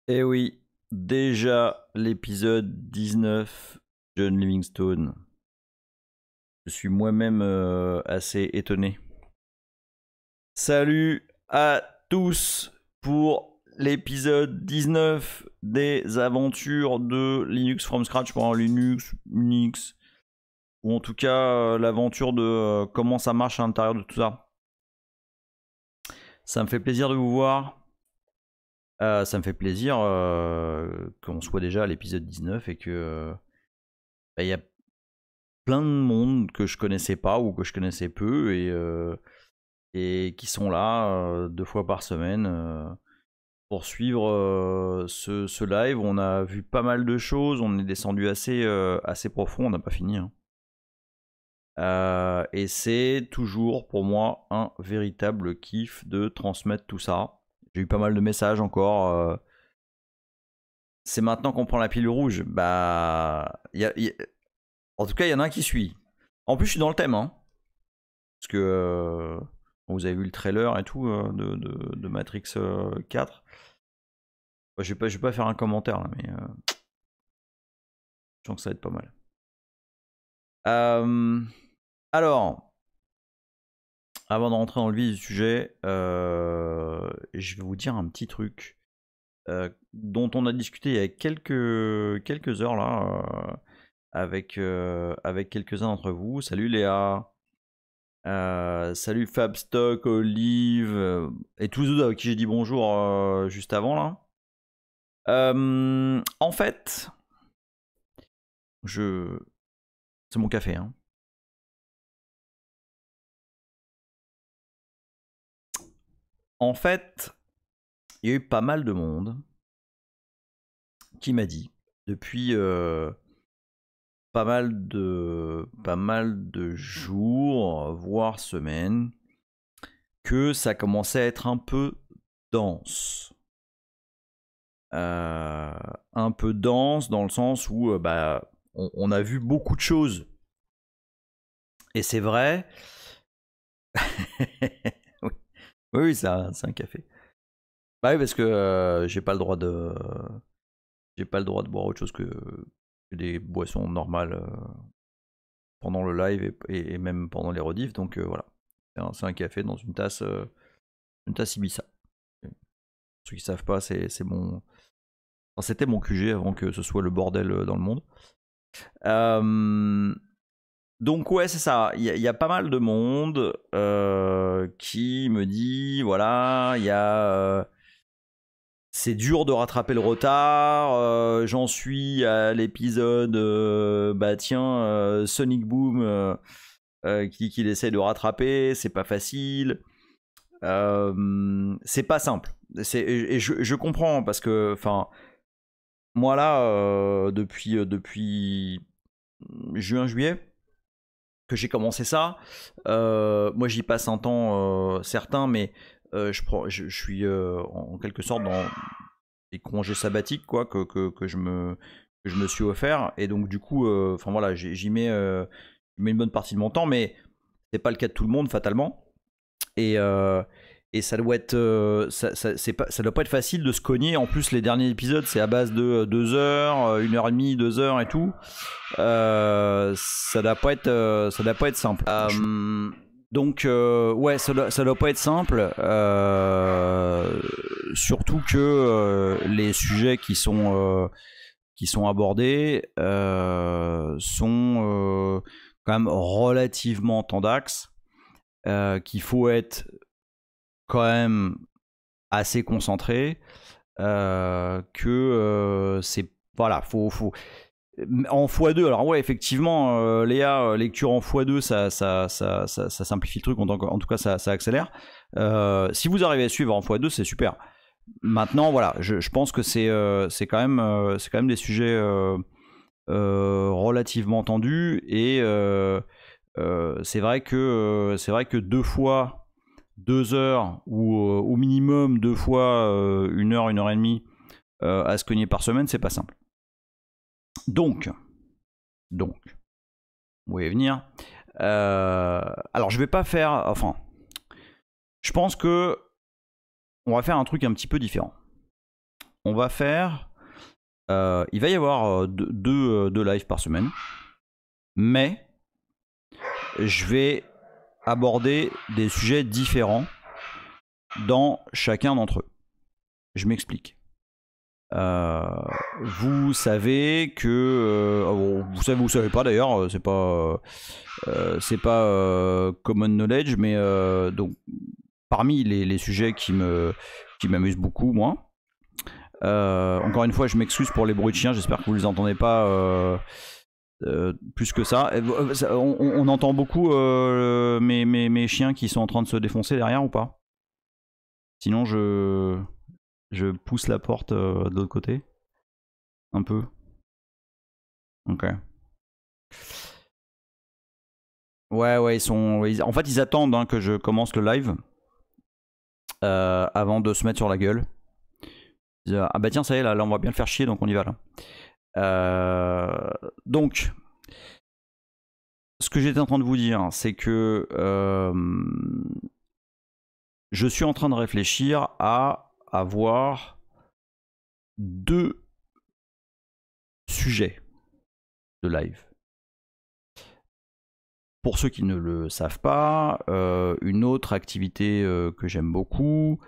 Eh oui, déjà l'épisode 19, John Livingstone. Je suis moi-même assez étonné. Salut à tous pour l'épisode 19 des aventures de Linux from Scratch pour Linux, Unix, ou en tout cas l'aventure de comment ça marche à l'intérieur de tout ça. Ça me fait plaisir de vous voir. Ça me fait plaisir qu'on soit déjà à l'épisode 19 et que il y a plein de monde que je connaissais pas ou que je connaissais peu et qui sont là 2 fois par semaine pour suivre ce live. On a vu pas mal de choses, on est descendu assez profond, on n'a pas fini. Hein. Et c'est toujours pour moi un véritable kiff de transmettre tout ça. J'ai eu pas mal de messages encore. C'est maintenant qu'on prend la pilule rouge. Bah, en tout cas, il y en a un qui suit. En plus, je suis dans le thème, hein. Parce que vous avez vu le trailer et tout de Matrix 4. Je vais pas faire un commentaire là, mais je sens que ça va être pas mal. Alors, avant de rentrer dans le vif du sujet, je vais vous dire un petit truc dont on a discuté il y a quelques heures là, avec quelques-uns d'entre vous. Salut Léa. Salut Fabstock, Olive et tous les autres avec qui j'ai dit bonjour juste avant là. En fait, c'est mon café. Hein. En fait, il y a eu pas mal de monde qui m'a dit depuis pas mal de jours, voire semaines, que ça commençait à être un peu dense. Un peu dense dans le sens où on a vu beaucoup de choses. Et c'est vrai. oui, oui c'est un café. Bah oui, parce que j'ai pas le droit de boire autre chose que des boissons normales pendant le live et même pendant les rediffs. Donc voilà, c'est un café dans une tasse Ibiza. Pour ceux qui savent pas, c'est mon, enfin, c'était mon QG avant que ce soit le bordel dans le monde. Donc ouais, c'est ça. Il y a pas mal de monde qui me dit, voilà, il y a c'est dur de rattraper le retard. J'en suis à l'épisode, Sonic Boom qui dit qu'il essaie de rattraper. C'est pas facile. C'est pas simple. Et je comprends parce que, enfin, moi là, depuis juin-juillet que j'ai commencé ça, moi j'y passe un temps certain, mais je suis en quelque sorte dans des congés sabbatiques quoi que je me suis offert et donc du coup enfin voilà j'y mets une bonne partie de mon temps mais c'est pas le cas de tout le monde fatalement et ça doit être ça doit pas être facile de se cogner. En plus les derniers épisodes c'est à base de 2 heures, 1h30, 2 heures et tout. Ça doit pas être simple. Donc ouais, ça doit pas être simple. Surtout que les sujets qui sont abordés sont quand même relativement tendax. Qu'il faut être quand même assez concentré. C'est voilà, faut en x2. Alors ouais, effectivement, Léa, lecture en x2, ça simplifie le truc. En tout cas, ça accélère. Si vous arrivez à suivre en x2, c'est super. Maintenant, voilà, je pense que c'est quand même des sujets relativement tendus et c'est vrai que 2 heures ou au minimum 2 fois 1 heure, 1h30 à se cogner par semaine, c'est pas simple. Donc, vous voyez venir. Alors je vais pas faire, enfin, je pense que on va faire un truc un petit peu différent. on va faire... il va y avoir deux lives par semaine. Mais je vais aborder des sujets différents dans chacun d'entre eux. Je m'explique. Vous savez que... vous savez pas d'ailleurs, c'est pas common knowledge, mais donc parmi les sujets qui m'amusent beaucoup, moi. Encore une fois, je m'excuse pour les bruits de chiens, j'espère que vous les entendez pas plus que ça. On entend beaucoup mes chiens qui sont en train de se défoncer derrière ou pas? Sinon, je pousse la porte de l'autre côté. Un peu. Ok. Ouais, en fait, ils attendent que je commence le live avant de se mettre sur la gueule. Ah bah tiens, ça y est, là on va bien le faire chier, donc on y va là. Donc, ce que j'étais en train de vous dire, c'est que je suis en train de réfléchir à avoir 2 sujets de live. Pour ceux qui ne le savent pas, une autre activité que j'aime beaucoup.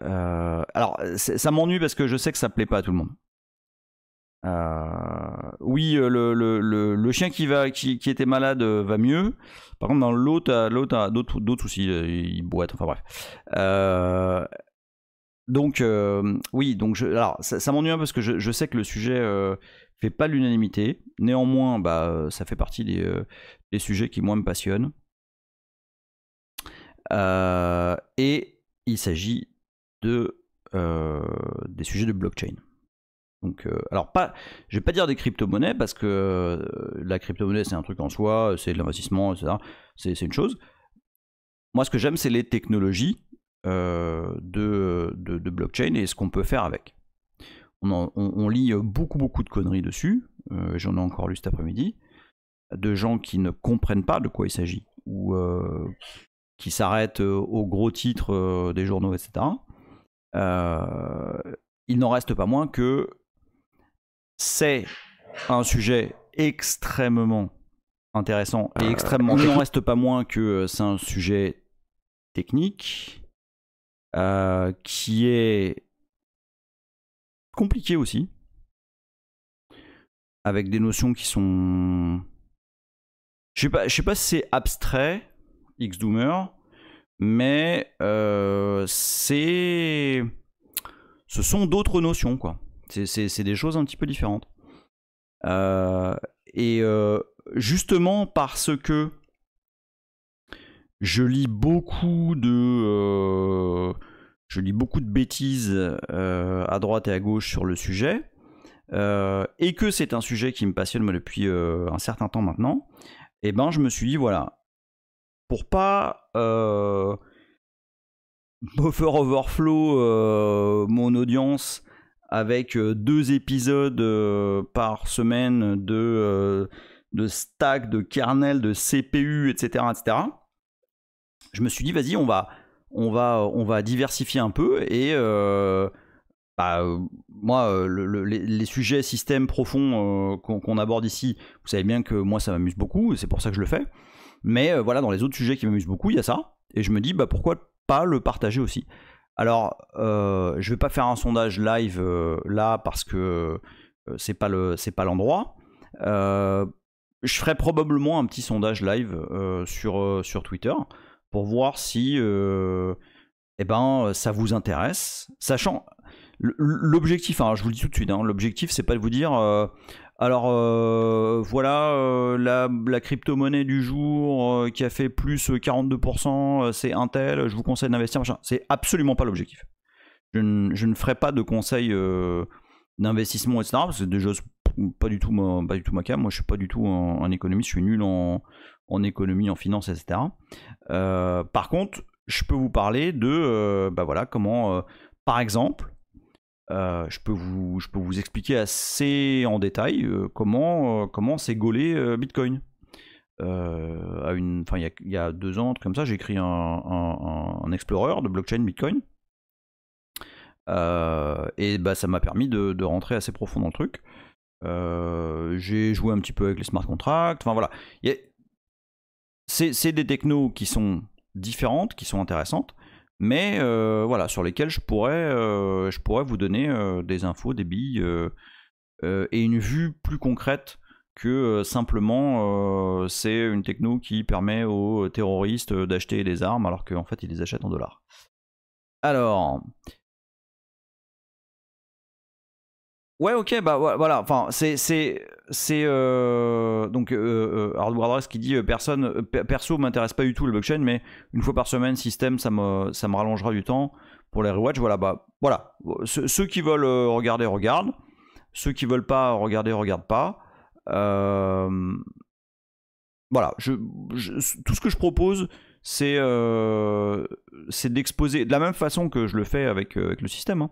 Alors, ça m'ennuie parce que je sais que ça plaît pas à tout le monde. Oui, le chien qui était malade va mieux. Par contre, dans l'autre a d'autres soucis. Il boite. Enfin bref. Donc, oui. Donc, alors, ça m'ennuie parce que je sais que le sujet fait pas l'unanimité. Néanmoins, ça fait partie des sujets qui moi me passionnent. Et il s'agit des sujets de blockchain. Donc, alors je vais pas dire des crypto-monnaies parce que la crypto-monnaie c'est un truc en soi, c'est de l'investissement, etc. C'est une chose. Moi, ce que j'aime, c'est les technologies de blockchain et ce qu'on peut faire avec. On lit beaucoup de conneries dessus. J'en ai encore lu cet après-midi, de gens qui ne comprennent pas de quoi il s'agit ou qui s'arrêtent aux gros titres des journaux, etc. Il n'en reste pas moins que c'est un sujet extrêmement intéressant et extrêmement... Il n'en reste pas moins que c'est un sujet technique qui est compliqué aussi, avec des notions qui sont... Je sais pas si c'est abstrait, Xdoomer, mais ce sont d'autres notions, quoi. C'est des choses un petit peu différentes. Justement parce que je lis beaucoup de bêtises à droite et à gauche sur le sujet, et que c'est un sujet qui me passionne moi, depuis un certain temps maintenant, et ben je me suis dit voilà, pour pas buffer overflow mon audience avec 2 épisodes par semaine de stack, de kernel, de CPU, etc., etc. Je me suis dit vas-y, on va diversifier un peu et moi, les sujets systèmes profonds qu'on aborde ici, vous savez bien que moi ça m'amuse beaucoup, et c'est pour ça que je le fais. Mais voilà, dans les autres sujets qui m'amusent beaucoup, il y a ça. Et je me dis, pourquoi pas le partager aussi. Alors, je vais pas faire un sondage live là parce que c'est pas l'endroit. Je ferai probablement un petit sondage live sur Twitter pour voir si ça vous intéresse. Sachant, l'objectif, je vous le dis tout de suite, l'objectif c'est pas de vous dire voilà la crypto-monnaie du jour qui a fait plus 42%, c'est Intel, je vous conseille d'investir, machin. C'est absolument pas l'objectif. Je ne ferai pas de conseils d'investissement, etc. Parce que déjà, c'est pas du tout ma cam. Moi, je suis pas du tout un économiste, je suis nul en économie, en finance, etc. Par contre, je peux vous parler de voilà, comment, par exemple, je peux vous expliquer assez en détail comment c'est gaulé Bitcoin. Il y a 2 ans, comme ça, j'ai écrit un explorer de blockchain Bitcoin Et bah, ça m'a permis de rentrer assez profond dans le truc. J'ai joué un petit peu avec les smart contracts. Enfin voilà. C'est des technos qui sont différentes, qui sont intéressantes, mais voilà, sur lesquelles je pourrais vous donner des infos, des billes et une vue plus concrète que simplement c'est une techno qui permet aux terroristes d'acheter des armes alors qu'en fait ils les achètent en dollars. Alors, ouais, ok, bah voilà, enfin, donc Hardware Adresse qui dit perso m'intéresse pas du tout le blockchain, mais une fois par semaine, système, ça me rallongera du temps pour les rewatch. Voilà, bah voilà, ceux qui veulent regarder, regardent, ceux qui veulent pas regarder, regardent pas. Voilà, tout ce que je propose, c'est d'exposer, de la même façon que je le fais avec le système, hein,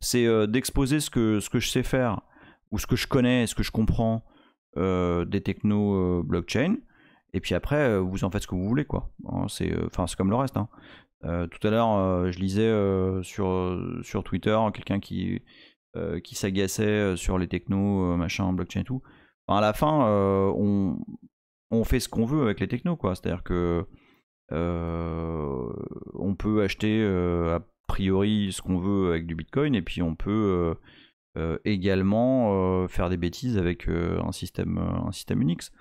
c'est d'exposer ce que je sais faire, ou ce que je connais, ce que je comprends des technos blockchain, et puis après, vous en faites ce que vous voulez, quoi. Hein, c'est comme le reste. Hein. Tout à l'heure, je lisais sur Twitter quelqu'un qui s'agaçait sur les technos, machin, blockchain et tout. Enfin, à la fin, on fait ce qu'on veut avec les technos, quoi. C'est-à-dire que on peut acheter a priori ce qu'on veut avec du Bitcoin, et puis on peut également faire des bêtises avec un système Unix.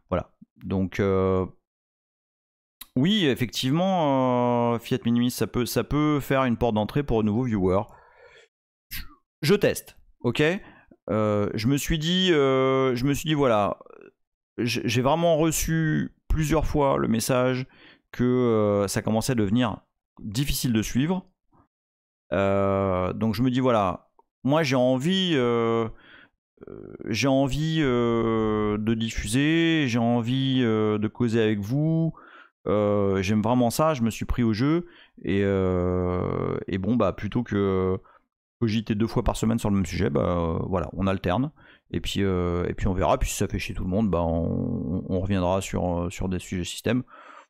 Voilà. Donc oui, effectivement, Fiat Minimis, ça peut faire une porte d'entrée pour de nouveaux viewers. Je teste, ok. Je me suis dit voilà, j'ai vraiment reçu plusieurs fois le message que ça commençait à devenir difficile de suivre. Donc je me dis voilà, moi j'ai envie de diffuser, j'ai envie de causer avec vous. J'aime vraiment ça, je me suis pris au jeu, et bon bah plutôt que cogiter 2 fois par semaine sur le même sujet, bah voilà, on alterne, et puis on verra. Puis si ça fait chier tout le monde, bah on reviendra sur des sujets système.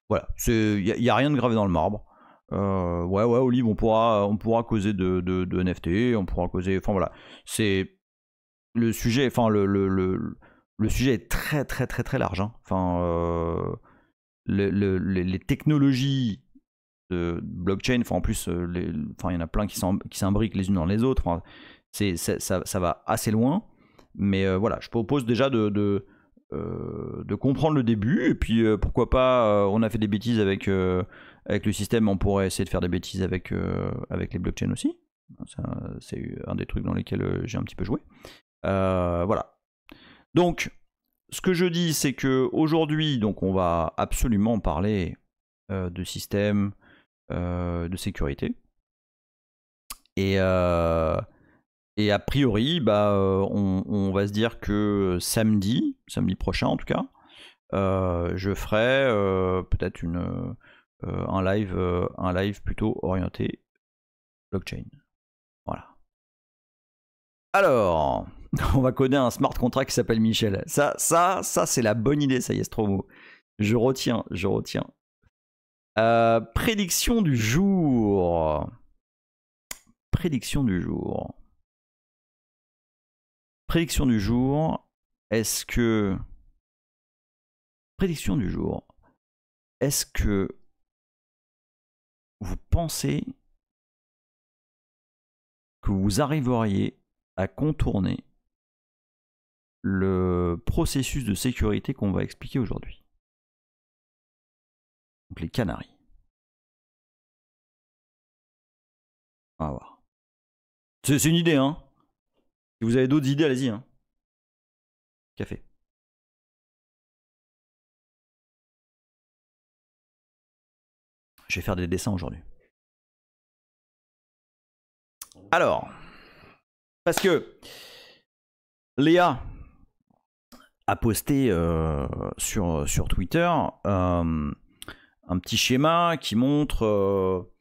Voilà, il y a rien de gravé dans le marbre. Ouais, Olive, on pourra causer de NFT, on pourra causer, enfin voilà, c'est le sujet, enfin le sujet est très très très très large. Hein. Enfin, les technologies de blockchain, enfin en plus, il y en a plein qui s'imbriquent les unes dans les autres. Enfin, ça va assez loin, mais voilà, je propose déjà de comprendre le début, et puis pourquoi pas, on a fait des bêtises avec le système, on pourrait essayer de faire des bêtises avec les blockchains aussi. C'est un des trucs dans lesquels j'ai un petit peu joué. Voilà. Donc, ce que je dis, c'est que aujourd'hui, donc, on va absolument parler de système, de sécurité, et a priori, bah, on va se dire que samedi prochain en tout cas, je ferai peut-être un live plutôt orienté blockchain. Voilà. Alors, on va coder un smart contract qui s'appelle Michel. Ça c'est la bonne idée, ça y est, c'est trop beau. Je retiens. Prédiction du jour. Prédiction du jour. Est-ce que vous pensez que vous arriveriez à contourner le processus de sécurité qu'on va expliquer aujourd'hui? Donc les canaries. On va voir. C'est une idée, hein. Si vous avez d'autres idées, allez-y, hein. Café. Je vais faire des dessins aujourd'hui. Alors, parce que Léa a posté sur Twitter un petit schéma qui montre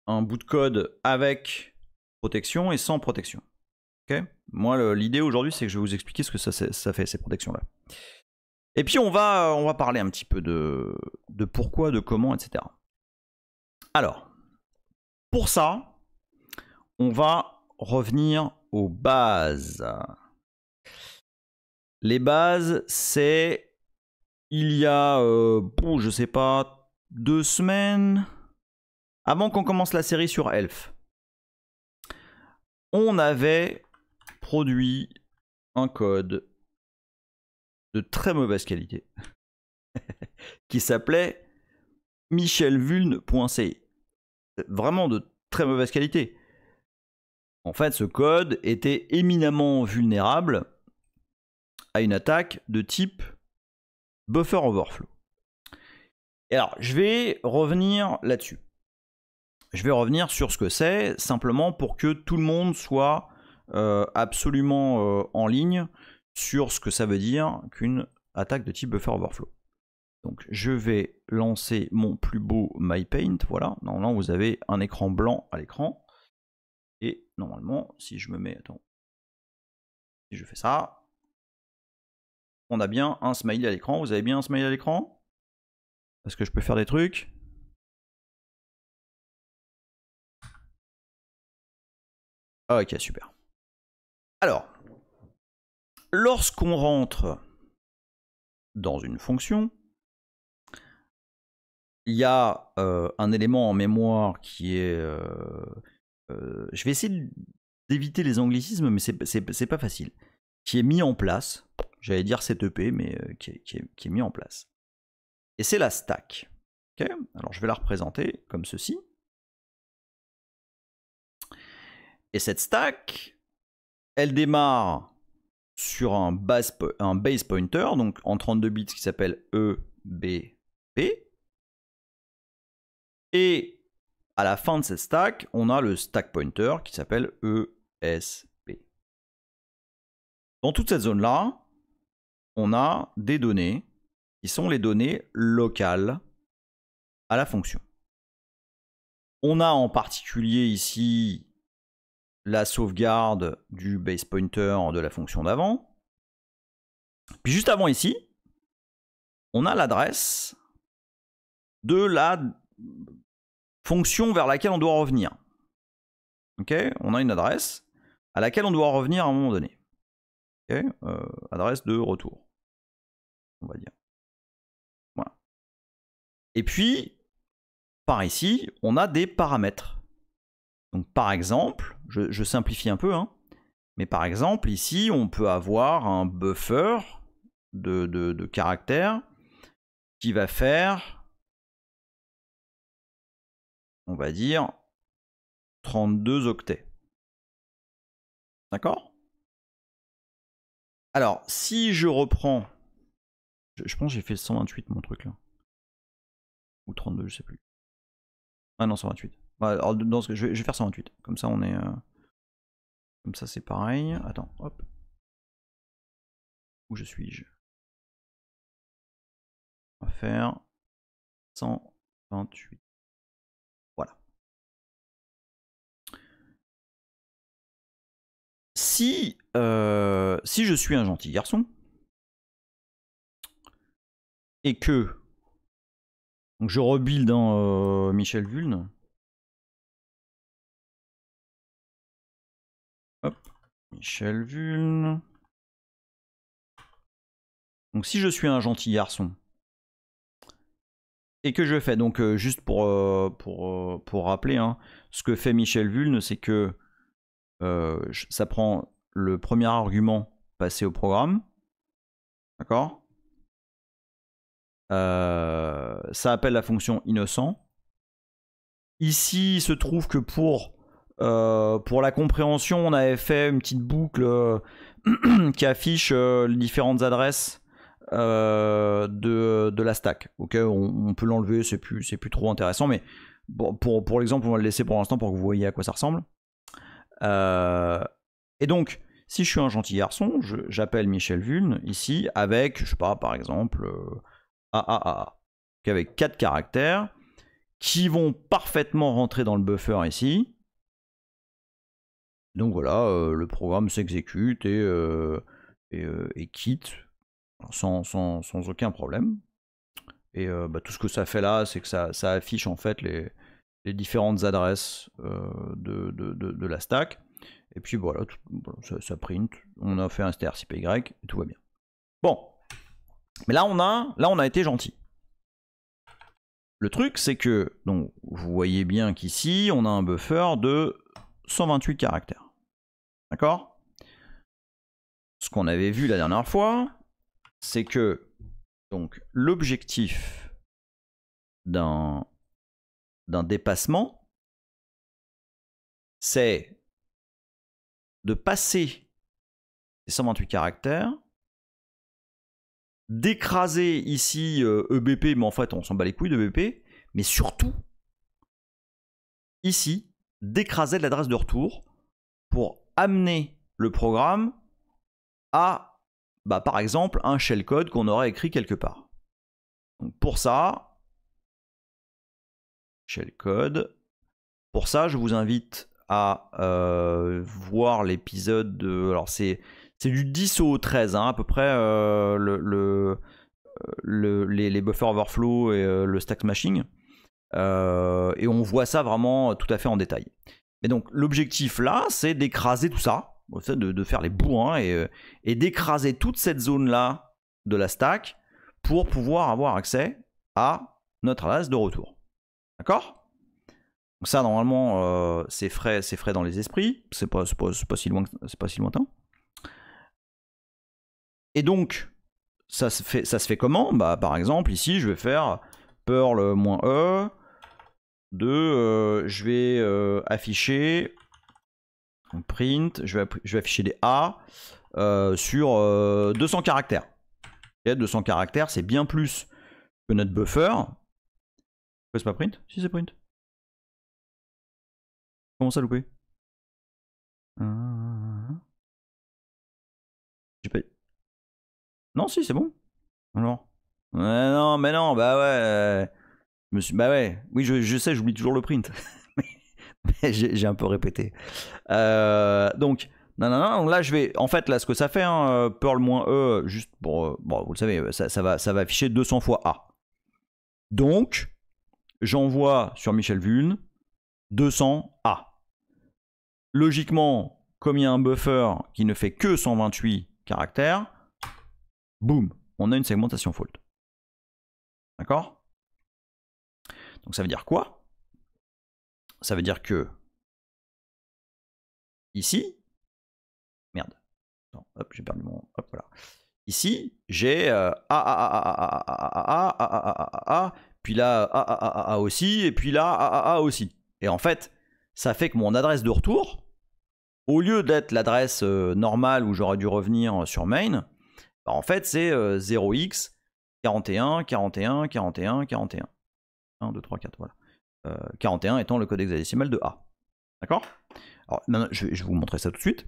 un bout de code avec protection et sans protection. Okay. Moi, l'idée aujourd'hui, c'est que je vais vous expliquer ce que ça fait, ces protections-là. Et puis, on va parler un petit peu de pourquoi, de comment, etc. Alors, pour ça, on va revenir aux bases. Les bases, c'est il y a, je sais pas, 2 semaines, avant qu'on commence la série sur Elf, on avait produit un code de très mauvaise qualité qui s'appelait michelvuln.ci. Vraiment de très mauvaise qualité. En fait, ce code était éminemment vulnérable à une attaque de type buffer overflow. Et alors, je vais revenir là-dessus. Je vais revenir sur ce que c'est, simplement pour que tout le monde soit absolument en ligne sur ce que ça veut dire qu'une attaque de type buffer overflow. Donc je vais lancer mon plus beau MyPaint, voilà. Normalement vous avez un écran blanc à l'écran. Et normalement, si je me mets, si je fais ça, on a bien un smiley à l'écran. Vous avez bien un smiley à l'écran? Parce que je peux faire des trucs. Ok, super. Alors, lorsqu'on rentre dans une fonction, il y a un élément en mémoire qui est... je vais essayer d'éviter les anglicismes, mais c'est pas facile. Qui est mis en place. J'allais dire CTP, mais qui est mis en place. Et c'est la stack. Okay, alors je vais la représenter comme ceci. Et cette stack, elle démarre sur un base pointer, donc en 32 bits qui s'appelle EBP. Et à la fin de cette stack, on a le stack pointer qui s'appelle ESP. Dans toute cette zone-là, on a des données qui sont les données locales à la fonction. On a en particulier ici la sauvegarde du base pointer de la fonction d'avant. Puis juste avant ici, on a l'adresse de la fonction vers laquelle on doit revenir. Okay, on a une adresse à laquelle on doit revenir à un moment donné. Okay, adresse de retour, on va dire. Voilà. Et puis, par ici, on a des paramètres. Donc par exemple, je simplifie un peu, hein, mais par exemple, ici, on peut avoir un buffer de caractères qui va faire, on va dire, 32 octets. D'accord? Alors, si je reprends... Je pense que j'ai fait 128, mon truc, là. Ou 32, je sais plus. Ah non, 128. Alors, dans ce que je vais faire 128. Comme ça, on est... Comme ça, c'est pareil. Attends, hop. Où je suis-je? On va faire 128. Voilà. Si je suis un gentil garçon et que donc je rebuild dans michelvuln, hop, michelvuln. Donc si je suis un gentil garçon et que je fais donc juste pour rappeler, hein, ce que fait michelvuln, c'est que ça prend le premier argument passé au programme, d'accord? Ça appelle la fonction innocent. Ici, il se trouve que pour la compréhension, on avait fait une petite boucle qui affiche les différentes adresses de la stack. Okay, on peut l'enlever, c'est plus trop intéressant, mais bon, pour l'exemple, on va le laisser pour l'instant pour que vous voyez à quoi ça ressemble. Et donc, si je suis un gentil garçon, j'appelle michelvuln ici avec, je sais pas, par exemple, AAA, avec 4 caractères qui vont parfaitement rentrer dans le buffer ici. Donc voilà, le programme s'exécute et quitte sans aucun problème. Et tout ce que ça fait là, c'est que ça affiche en fait les différentes adresses de la stack. Et puis voilà, ça print. On a fait un strcpy et tout va bien. Bon. Mais là, on a été gentil. Le truc, c'est que, donc, vous voyez bien qu'ici, on a un buffer de 128 caractères. D'accord? Ce qu'on avait vu la dernière fois, c'est que donc l'objectif d'un dépassement, c'est de passer les 128 caractères, d'écraser ici EBP, mais en fait on s'en bat les couilles d'EBP, mais surtout ici d'écraser l'adresse de retour pour amener le programme à, par exemple, un shellcode qu'on aurait écrit quelque part. Donc pour ça, shellcode. Pour ça, je vous invite à voir l'épisode de... Alors c'est du 10 au 13, hein, à peu près, les buffer overflow et le stack smashing. Et on voit ça vraiment tout à fait en détail. Mais donc l'objectif là, c'est d'écraser tout ça, de faire les bourrins et d'écraser toute cette zone-là de la stack pour pouvoir avoir accès à notre adresse de retour. D'accord ? Donc ça, normalement, c'est frais dans les esprits. C'est pas si lointain. Et donc, ça se fait comment? Par exemple, ici, je vais faire Perl-E de... je vais afficher print, je vais afficher des A sur 200 caractères. Et 200 caractères, c'est bien plus que notre buffer. Pourquoi c'est pas print? Si, c'est print. Comment ça, loupé? J'ai pas... Non, si, c'est bon. Alors non, mais non, bah ouais. Bah ouais. Oui, je sais, j'oublie toujours le print. Mais j'ai un peu répété. Donc, non, là, je vais... En fait, là, ce que ça fait, hein, Perl-E, juste pour... bon, vous le savez, ça va afficher 200 fois A. Donc, j'envoie sur Michel Vulne 200 A. Logiquement, comme il y a un buffer qui ne fait que 128 caractères, boum, on a une segmentation fault. D'accord? Donc ça veut dire quoi? Ça veut dire que ici, merde, non, hop, j'ai perdu mon, hop, voilà. Ici, j'ai A, puis là A aussi, et puis là A aussi. Et en fait, ça fait que mon adresse de retour, au lieu d'être l'adresse normale où j'aurais dû revenir sur main, en fait c'est 0x 41, 41, 41, 41. 1, 2, 3, 4, voilà. 41 étant le code hexadécimal de A. D'accord? Alors maintenant, je vais vous montrer ça tout de suite,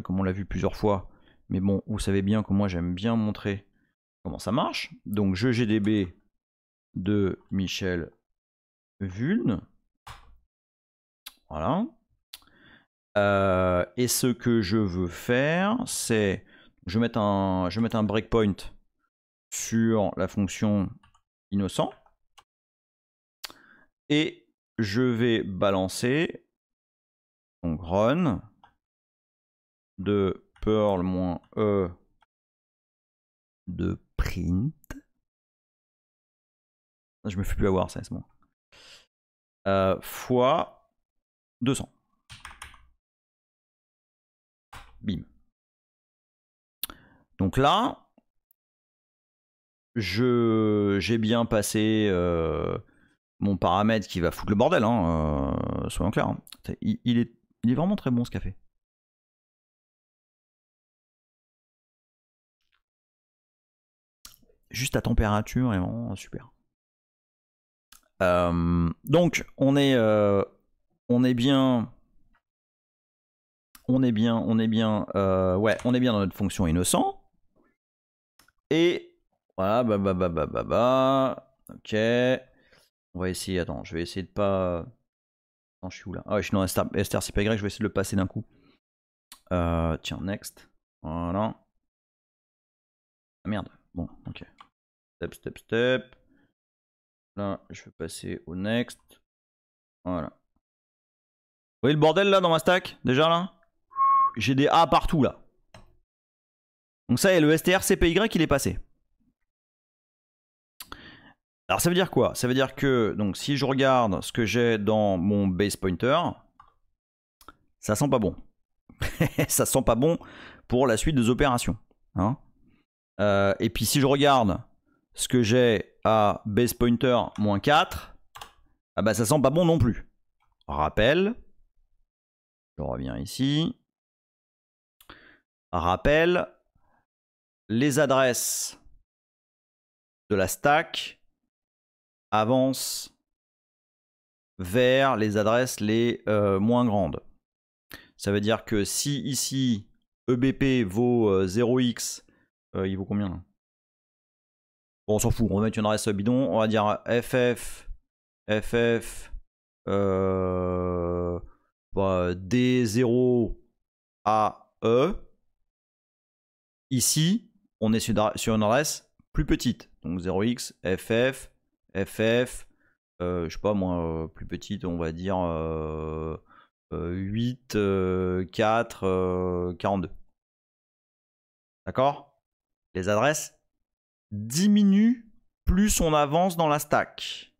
comme on l'a vu plusieurs fois. Mais bon, vous savez bien que moi j'aime bien montrer comment ça marche. Donc je GDB de Michel Vulne. Voilà. Et ce que je veux faire, c'est je vais mettre un breakpoint sur la fonction innocent. Et je vais balancer donc run de Perl-E de print. Je me fais plus avoir ça, c'est bon. Fois 200. Bim. Donc là, j'ai bien passé mon paramètre qui va foutre le bordel, hein, soyons clairs. Hein. Il est vraiment très bon ce café. Juste à température, est vraiment super. Donc on est bien ouais, on est bien dans notre fonction innocent. Et voilà, ok. On va essayer, attends, je vais essayer de pas... Attends, je suis où là? Ah ouais, je suis dans strcpy, je vais essayer de le passer d'un coup. Tiens, next. Voilà. Ah merde, bon, ok. Step. Là, je vais passer au next. Voilà. Vous voyez le bordel là dans ma stack déjà là? J'ai des A partout là. Donc ça et le strcpy il est passé. Alors ça veut dire quoi? Ça veut dire que donc si je regarde ce que j'ai dans mon base pointer, ça sent pas bon. Ça sent pas bon pour la suite des opérations. Hein, et puis si je regarde ce que j'ai à base pointer -4, ah bah ça sent pas bon non plus. Rappel. Je reviens ici. Rappel. Les adresses de la stack avancent vers les adresses les moins grandes. Ça veut dire que si ici EBP vaut 0x, il vaut combien là? Bon, on s'en fout, on va mettre une adresse bidon, on va dire FF D0 à E. Ici, on est sur une adresse plus petite. Donc 0x, FF, je sais pas moi, plus petite, on va dire 8, 4, 42. D'accord? Les adresses diminuent plus on avance dans la stack.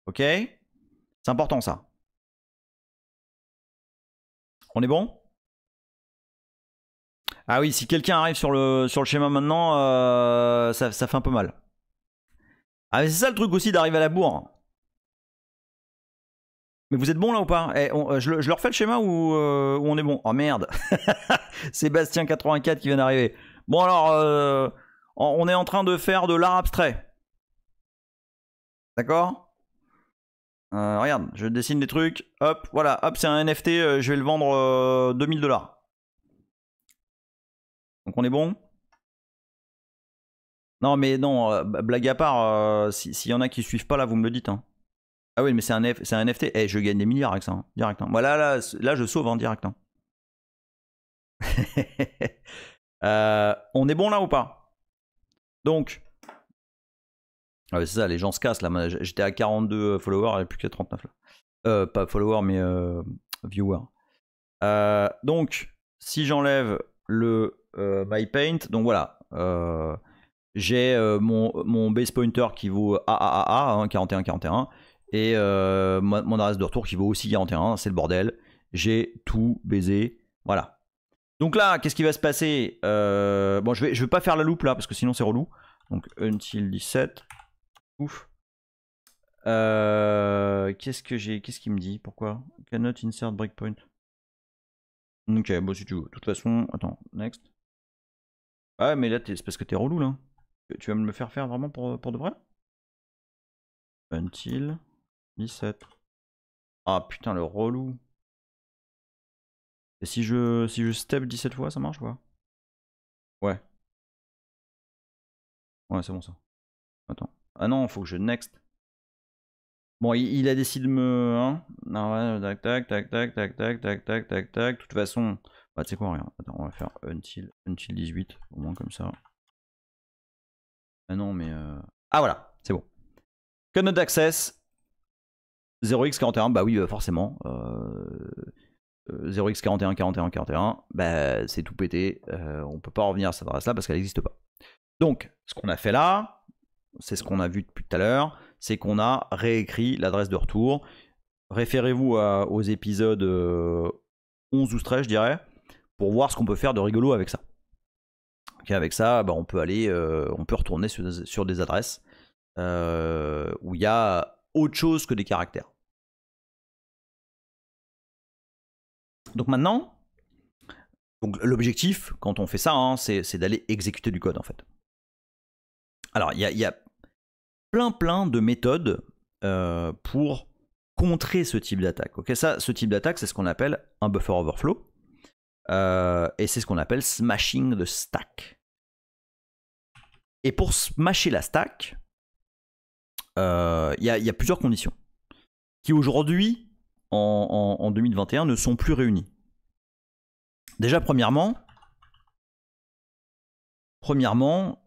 Ok? C'est important ça. On est bon? Ah oui, si quelqu'un arrive sur le schéma maintenant, ça fait un peu mal. Ah mais c'est ça le truc aussi d'arriver à la bourre. Mais vous êtes bon là ou pas? Je leur fais le schéma ou on est bon? Oh merde. Sébastien 84 qui vient d'arriver. Bon alors, on est en train de faire de l'art abstrait. D'accord? Regarde, je dessine des trucs. Hop, voilà, hop, c'est un NFT, je vais le vendre 2000 $. Donc on est bon? Non mais non, blague à part, s'il y en a qui suivent pas là, vous me le dites. Hein. Ah oui, mais c'est un NFT. Eh, je gagne des milliards avec ça, hein, direct. Hein. Voilà, là, je sauve en direct. Hein. On est bon là ou pas? Donc, ah ouais, c'est ça, les gens se cassent là. J'étais à 42 followers et plus qu'à 39 là. Pas followers, mais viewers. Donc, si j'enlève le MyPaint, donc voilà. J'ai mon base pointer qui vaut AAAA, hein, 41, 41. Et mon adresse de retour qui vaut aussi 41. C'est le bordel. J'ai tout baisé. Voilà. Donc là, qu'est-ce qui va se passer? Bon, je vais pas faire la loupe là, parce que sinon c'est relou. Donc, until 17. Ouf. Qu'est-ce qu'il me dit? Pourquoi? Cannot insert breakpoint. Ok, bon, si tu veux. De toute façon, attends, next. Ah, mais là, c'est parce que t'es relou là. Tu vas me le faire vraiment pour de vrai? Until 17. Ah putain, le relou. Et si je step 17 fois, ça marche ou pas? Ouais. Ouais, c'est bon ça. Attends. Ah non, faut que je next. Bon, il a décidé de me. Hein, non, ouais, tac, tac, tac, tac, tac, tac, tac, tac, tac. De toute façon. Bah, tu sais quoi, rien. Attends, on va faire until 18. Au moins comme ça. Ah non, mais. Ah voilà, c'est bon. Cannot access. 0x41, bah oui, forcément. 0x41, 41, 41, bah, c'est tout pété. On peut pas revenir à cette adresse là parce qu'elle n'existe pas. Donc, ce qu'on a fait là, c'est ce qu'on a vu depuis tout à l'heure, c'est qu'on a réécrit l'adresse de retour. Référez-vous aux épisodes 11 ou 13, je dirais, pour voir ce qu'on peut faire de rigolo avec ça. Okay, avec ça, bah, on peut aller, on peut retourner sur des adresses où il y a autre chose que des caractères. Donc maintenant, l'objectif, quand on fait ça, hein, c'est d'aller exécuter du code en fait. Alors, il y a plein de méthodes pour contrer ce type d'attaque. Okay, ce type d'attaque, c'est ce qu'on appelle un buffer overflow. Et c'est ce qu'on appelle smashing the stack. Et pour smasher la stack, il y a plusieurs conditions qui aujourd'hui, en 2021, ne sont plus réunies. Déjà, premièrement,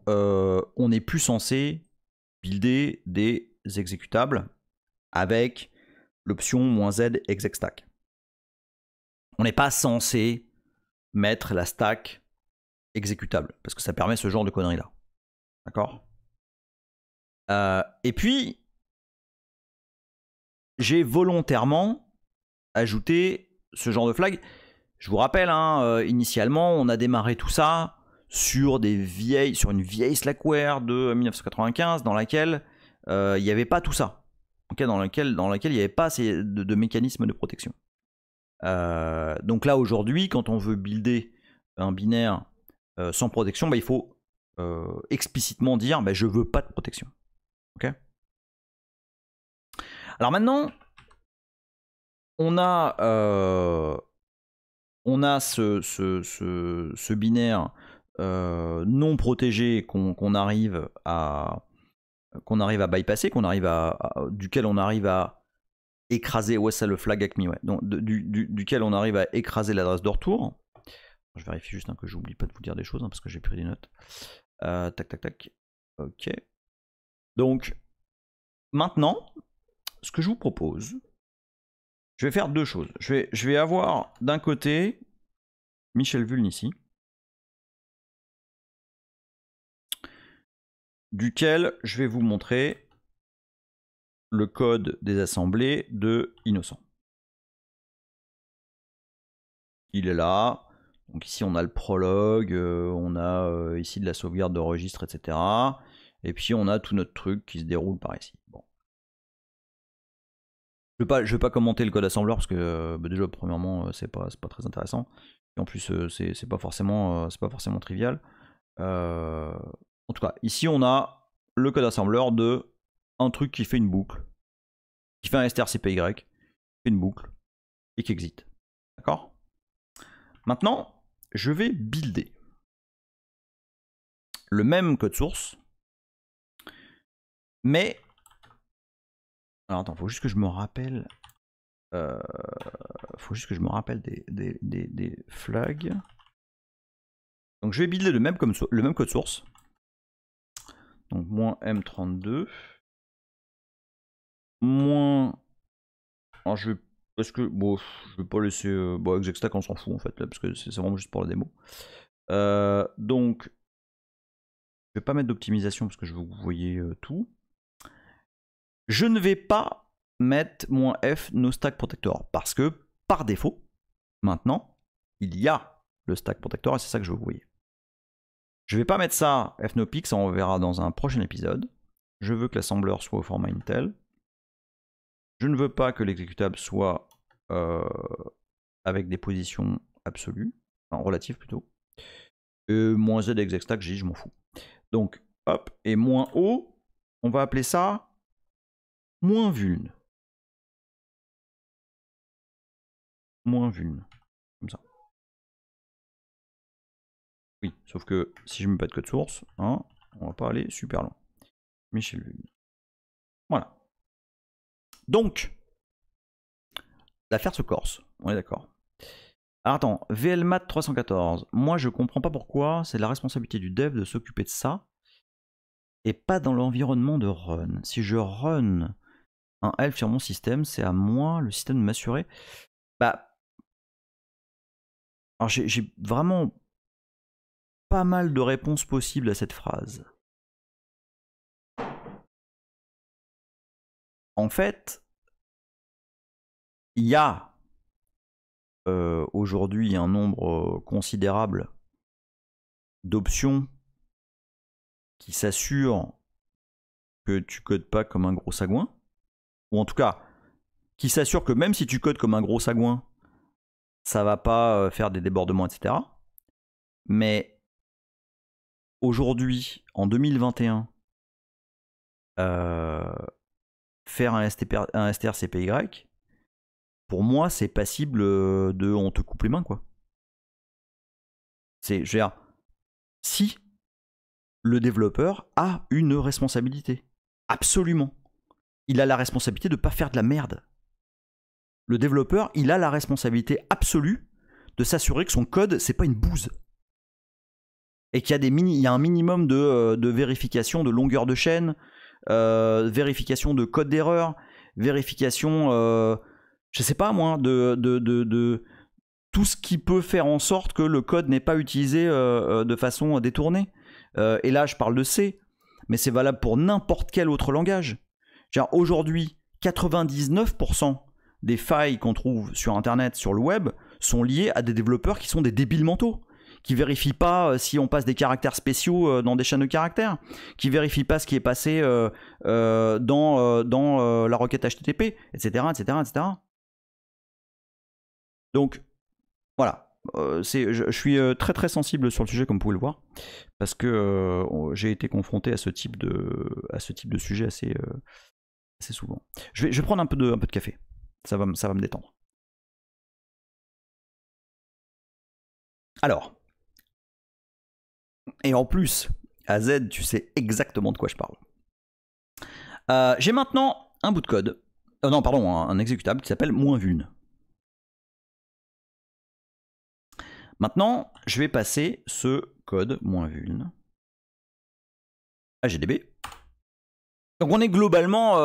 on n'est plus censé builder des exécutables avec l'option -z exec stack. On n'est pas censé mettre la stack exécutable, parce que ça permet ce genre de conneries là. D'accord? Et puis, j'ai volontairement ajouté ce genre de flag. Je vous rappelle, hein, initialement, on a démarré tout ça sur une vieille Slackware de 1995 dans laquelle il n'y avait pas tout ça. Okay, dans laquelle il n'y avait pas de mécanisme de protection. Donc là, aujourd'hui, quand on veut builder un binaire sans protection, bah, il faut explicitement dire bah, je veux pas de protection. Okay. Alors maintenant, on a ce binaire non protégé qu'on arrive à bypasser, duquel on arrive à écraser, ouais c'est le flag acme, ouais. Donc, duquel on arrive à écraser l'adresse de retour. Je vérifie juste que j'oublie pas de vous dire des choses parce que j'ai pris des notes. Tac tac tac. Ok. Donc maintenant, ce que je vous propose, je vais faire deux choses. Je vais avoir d'un côté Michel Vulne ici, duquel je vais vous montrer le code des assemblées de Innocent. Il est là. Donc ici on a le prologue, on a ici de la sauvegarde de registre, etc. Et puis on a tout notre truc qui se déroule par ici. Bon. Je vais pas commenter le code assembleur parce que déjà premièrement c'est pas très intéressant. Et en plus c'est pas forcément trivial. En tout cas, ici on a le code assembleur de un truc qui fait une boucle, qui fait un strcpy, qui fait une boucle et qui exit. D'accord? Maintenant, je vais builder le même code source, mais alors attends, faut juste que je me rappelle. Des flags. Donc je vais builder le même code source. Donc -m32. Alors parce que bon, je vais pas laisser exec stack, on s'en fout en fait là, parce que c'est vraiment juste pour la démo. Donc je vais pas mettre d'optimisation parce que je veux que vous voyez tout. Je ne vais pas mettre -f no stack protector parce que par défaut, maintenant, il y a le stack protector et c'est ça que je veux que vous voyez. Je vais pas mettre ça fnopix, on verra dans un prochain épisode. Je veux que l'assembleur soit au format Intel. Je ne veux pas que l'exécutable soit avec des positions absolues, enfin relatives plutôt. -z exec stack, je m'en fous. Donc, hop, et -o, on va appeler ça -vuln. -vuln, comme ça. Oui, sauf que si je ne mets pas de code source, hein, on va pas aller super loin. Michel Vulne. Voilà. Donc, l'affaire se corse, on est d'accord. Alors attends, VLMat 314, moi je comprends pas pourquoi c'est la responsabilité du dev de s'occuper de ça et pas dans l'environnement de run. Si je run un elf sur mon système, c'est à moi le système de m'assurer. Bah, alors j'ai vraiment pas mal de réponses possibles à cette phrase. En fait, il y a aujourd'hui un nombre considérable d'options qui s'assurent que tu codes pas comme un gros sagouin, ou en tout cas qui s'assurent que même si tu codes comme un gros sagouin, ça va pas faire des débordements, etc. Mais aujourd'hui, en 2021, faire un strcpy, pour moi, c'est passible de on te coupe les mains, quoi. Je veux dire, si le développeur a une responsabilité, absolument, il a la responsabilité de ne pas faire de la merde. Le développeur, il a la responsabilité absolue de s'assurer que son code, c'est pas une bouse. Et qu'il y a un minimum de vérification de longueur de chaîne, vérification de code d'erreur. vérification, je sais pas moi, de tout ce qui peut faire en sorte que le code n'est pas utilisé de façon détournée. Et là, je parle de C, mais c'est valable pour n'importe quel autre langage. Aujourd'hui, 99% des failles qu'on trouve sur Internet, sur le web, sont liées à des développeurs qui sont des débiles mentaux, qui vérifient pas si on passe des caractères spéciaux dans des chaînes de caractères, qui vérifient pas ce qui est passé dans la requête HTTP, etc., etc., etc. Donc, voilà. Je suis très très sensible sur le sujet, comme vous pouvez le voir, parce que j'ai été confronté à ce type de sujet assez souvent. Je vais prendre un peu de café. Ça va me détendre. Alors, et en plus, à Z, tu sais exactement de quoi je parle. J'ai maintenant un bout de code, non pardon, un exécutable qui s'appelle -vuln. Maintenant, je vais passer ce code -vuln à GDB. Donc on est globalement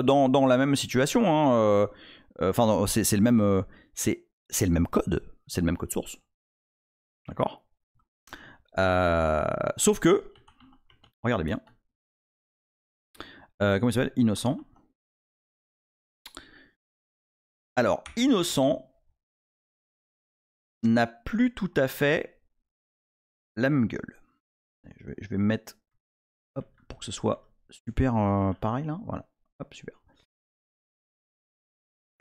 dans la même situation. Enfin, c'est le même, c'est le même code, c'est le même code source. D'accord. Sauf que, regardez bien. Comment il s'appelle? Innocent. Alors, Innocent n'a plus tout à fait la même gueule. Je vais me mettre hop, pour que ce soit super pareil là. Voilà. Hop, super.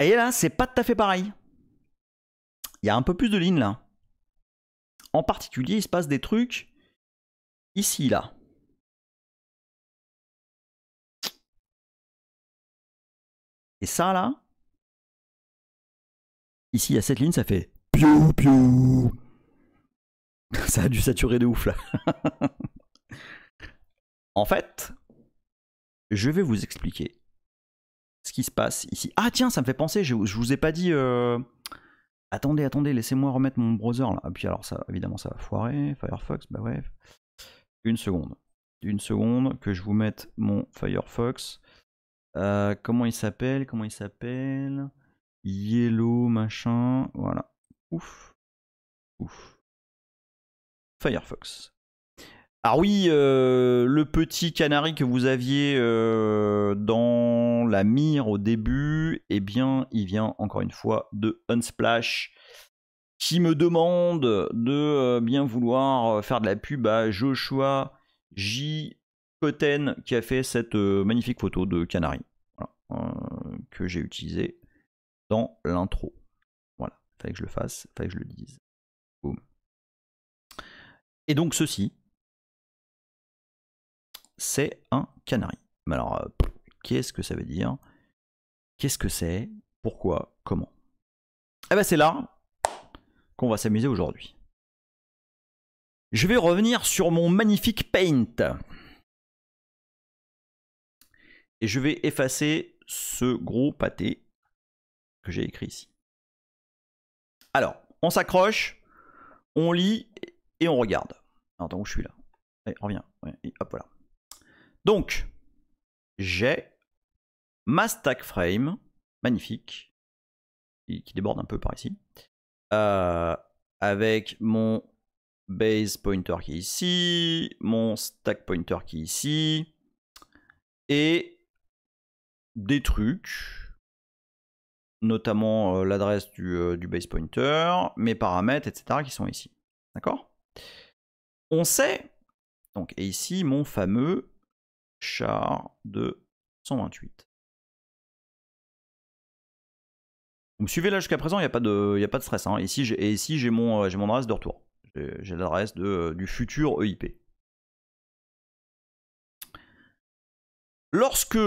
Et là, c'est pas tout à fait pareil. Il y a un peu plus de lignes là. En particulier, il se passe des trucs ici, là. Et ça, là, ici, il y a cette ligne, ça fait piou piou. Ça a dû saturer de ouf, là. En fait, je vais vous expliquer ce qui se passe ici. Ah tiens, ça me fait penser, je vous ai pas dit... Attendez, laissez-moi remettre mon browser, là. Ah, puis alors, ça, évidemment, ça va foirer. Firefox, bah ouais. Une seconde que je vous mette mon Firefox. Comment il s'appelle? Yellow, machin. Voilà. Ouf. Firefox. Ah oui, le petit canari que vous aviez dans la mire au début, eh bien, il vient encore une fois de Unsplash, qui me demande de bien vouloir faire de la pub à Joshua J. Cotten, qui a fait cette magnifique photo de canari, voilà, que j'ai utilisée dans l'intro. Voilà, fallait que je le fasse, fallait que je le dise. Boum. Et donc ceci, c'est un canari. Mais alors, qu'est-ce que ça veut dire? Qu'est-ce que c'est? Pourquoi? Comment? Eh ben c'est là qu'on va s'amuser aujourd'hui. Je vais revenir sur mon magnifique Paint. Et je vais effacer ce gros pâté que j'ai écrit ici. Alors, on s'accroche, on lit et on regarde. Attends, où je suis là? Allez, reviens. Ouais, hop, voilà. Donc, j'ai ma stack frame, magnifique, qui déborde un peu par ici, avec mon base pointer qui est ici, mon stack pointer qui est ici, et des trucs, notamment l'adresse du base pointer, mes paramètres, etc., qui sont ici. D'accord? On sait, donc, et ici mon fameux char de 128. Vous me suivez là jusqu'à présent, il n'y a pas de stress. Hein. Ici, j'ai mon adresse de retour. J'ai l'adresse du futur EIP. Lorsque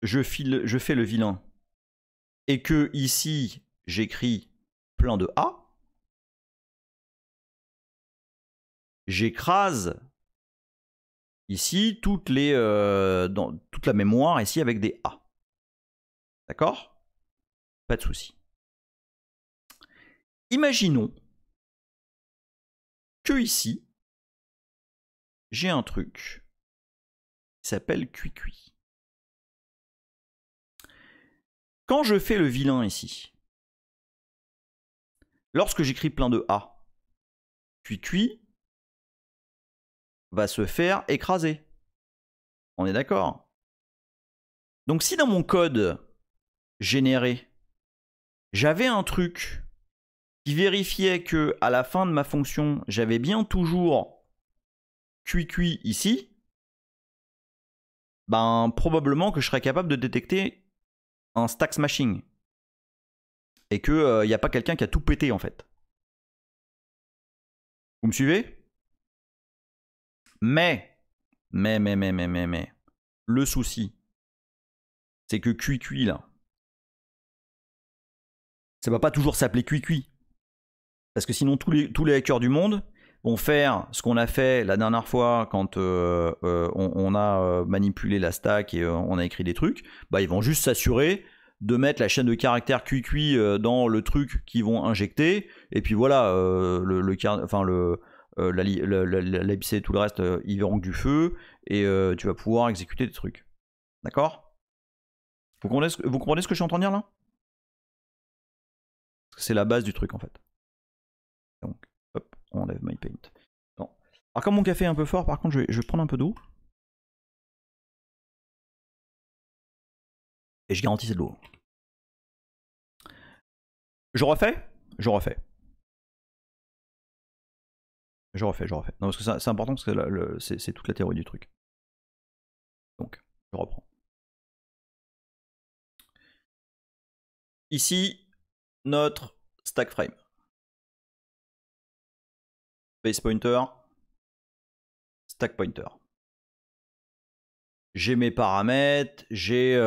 je fais le vilain et que ici j'écris plein de A, j'écrase ici toute la mémoire ici avec des A. D'accord? Pas de souci. Imaginons que ici, j'ai un truc qui s'appelle QuiQui. Quand je fais le vilain ici, lorsque j'écris plein de A, QI va se faire écraser. On est d'accord? Donc si dans mon code généré, j'avais un truc qui vérifiait que à la fin de ma fonction, j'avais bien toujours QI ici, ben probablement que je serais capable de détecter un stack smashing. Et qu'il n'y a pas quelqu'un qui a tout pété en fait. Vous me suivez? Mais, le souci, c'est que QI là, ça va pas toujours s'appeler QI. Parce que sinon, tous les hackers du monde vont faire ce qu'on a fait la dernière fois quand on a manipulé la stack et on a écrit des trucs. Bah, ils vont juste s'assurer de mettre la chaîne de caractères QI dans le truc qu'ils vont injecter. Et puis voilà, l'APC et tout le reste, ils verront que du feu. Et tu vas pouvoir exécuter des trucs. D'accord? Vous comprenez ce que je suis en train de dire là? C'est la base du truc en fait. Donc, hop, on enlève my paint. Bon. Alors, comme mon café est un peu fort, par contre, je vais prendre un peu d'eau. Et je garantis c'est de l'eau. Je refais. Non, parce que c'est important, parce que c'est toute la théorie du truc. Donc, je reprends. Ici, notre stack frame. Base pointer. Stack pointer. J'ai mes paramètres, j'ai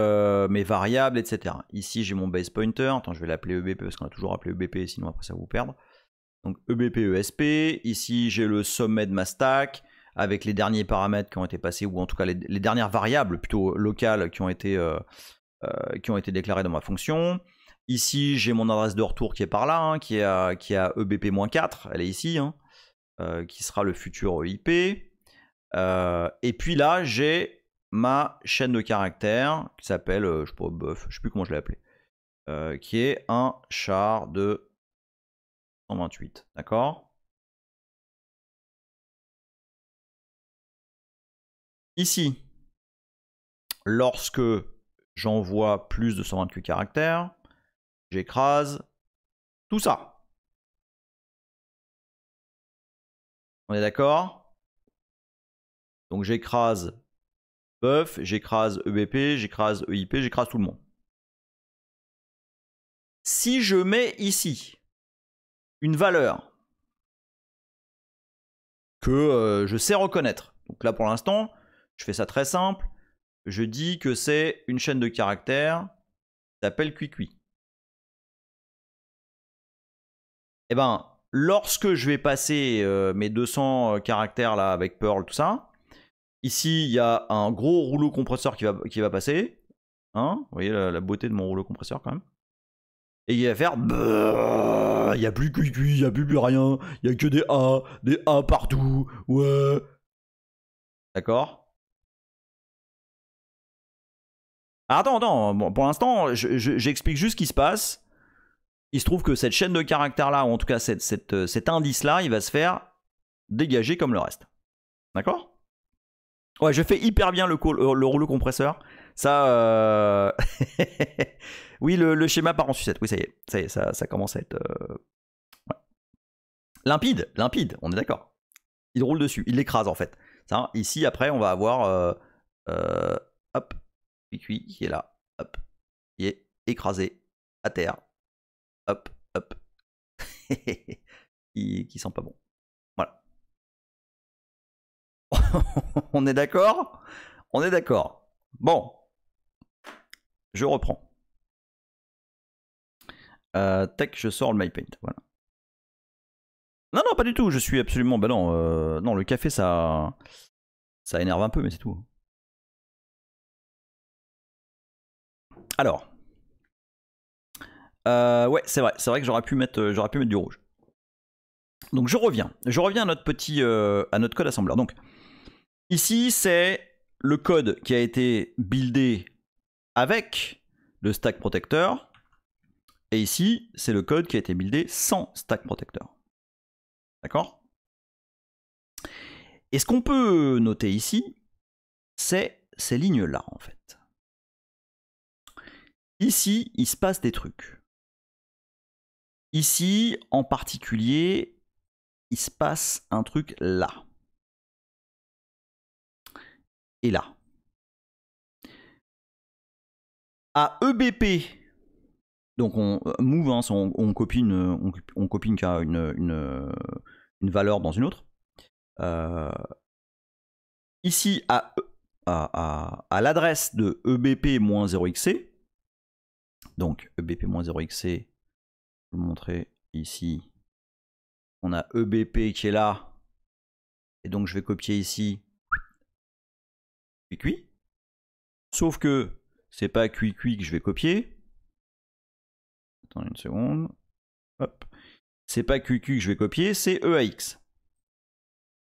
mes variables, etc. Ici, j'ai mon base pointer. Attends, je vais l'appeler EBP parce qu'on a toujours appelé EBP, sinon après ça va vous perdre. Donc EBP, ESP. Ici, j'ai le sommet de ma stack avec les derniers paramètres qui ont été passés, ou en tout cas les dernières variables plutôt locales qui ont été déclarées dans ma fonction. Ici, j'ai mon adresse de retour qui est par là, hein, qui est à EBP-4. Elle est ici, hein, qui sera le futur IP. Et puis là, j'ai ma chaîne de caractères qui s'appelle, je sais pas, buff, je sais plus comment je l'ai appelé, qui est un char de 128, d'accord? Ici, lorsque j'envoie plus de 128 caractères, j'écrase tout ça. On est d'accord? Donc j'écrase buff, j'écrase EBP, j'écrase EIP, j'écrase tout le monde. Si je mets ici une valeur que je sais reconnaître, donc là pour l'instant, je fais ça très simple, je dis que c'est une chaîne de caractères qui s'appelle QI. Et ben, lorsque je vais passer mes 200 caractères là avec Perl, tout ça, ici il y a un gros rouleau compresseur qui va passer. Hein, vous voyez la beauté de mon rouleau compresseur quand même. Et il va faire, il n'y a plus QI, il n'y a plus rien, il n'y a que des A partout, ouais. D'accord? Attends, bon, pour l'instant, j'explique juste ce qui se passe. Il se trouve que cette chaîne de caractères là, ou en tout cas cet indice là, il va se faire dégager comme le reste. D'accord? Ouais, je fais hyper bien le rouleau compresseur. Ça, oui, le schéma part en sucette. Oui, ça y est, ça commence à être ouais. Limpide, on est d'accord. Il roule dessus, il l'écrase en fait. Ça, ici, après, on va avoir hop, QI qui est là, hop, qui est écrasé à terre, hop, qui sent pas bon. Voilà. On est d'accord? On est d'accord. Bon. Je reprends. Tac, je sors le MyPaint. Voilà. Non, pas du tout. Je suis absolument... Bah non, non, le café, ça énerve un peu, mais c'est tout. Alors. Ouais, c'est vrai que j'aurais pu mettre du rouge. Donc je reviens à notre petit... à notre code assembleur. Donc, ici, c'est le code qui a été buildé avec le stack protector. Et ici, c'est le code qui a été buildé sans stack protector. D'accord? Et ce qu'on peut noter ici, c'est ces lignes-là, en fait. Ici, il se passe des trucs. Ici, en particulier, il se passe un truc là. Et là. À EBP, donc on move, hein, on copie une valeur dans une autre. Ici, à l'adresse de EBP-0xc, donc EBP-0xc, je vais vous montrer ici, on a EBP qui est là, et donc je vais copier ici QQ, sauf que c'est pas QQ que je vais copier. Attends une seconde. Hop. C'est pas QQ que je vais copier, c'est EAX.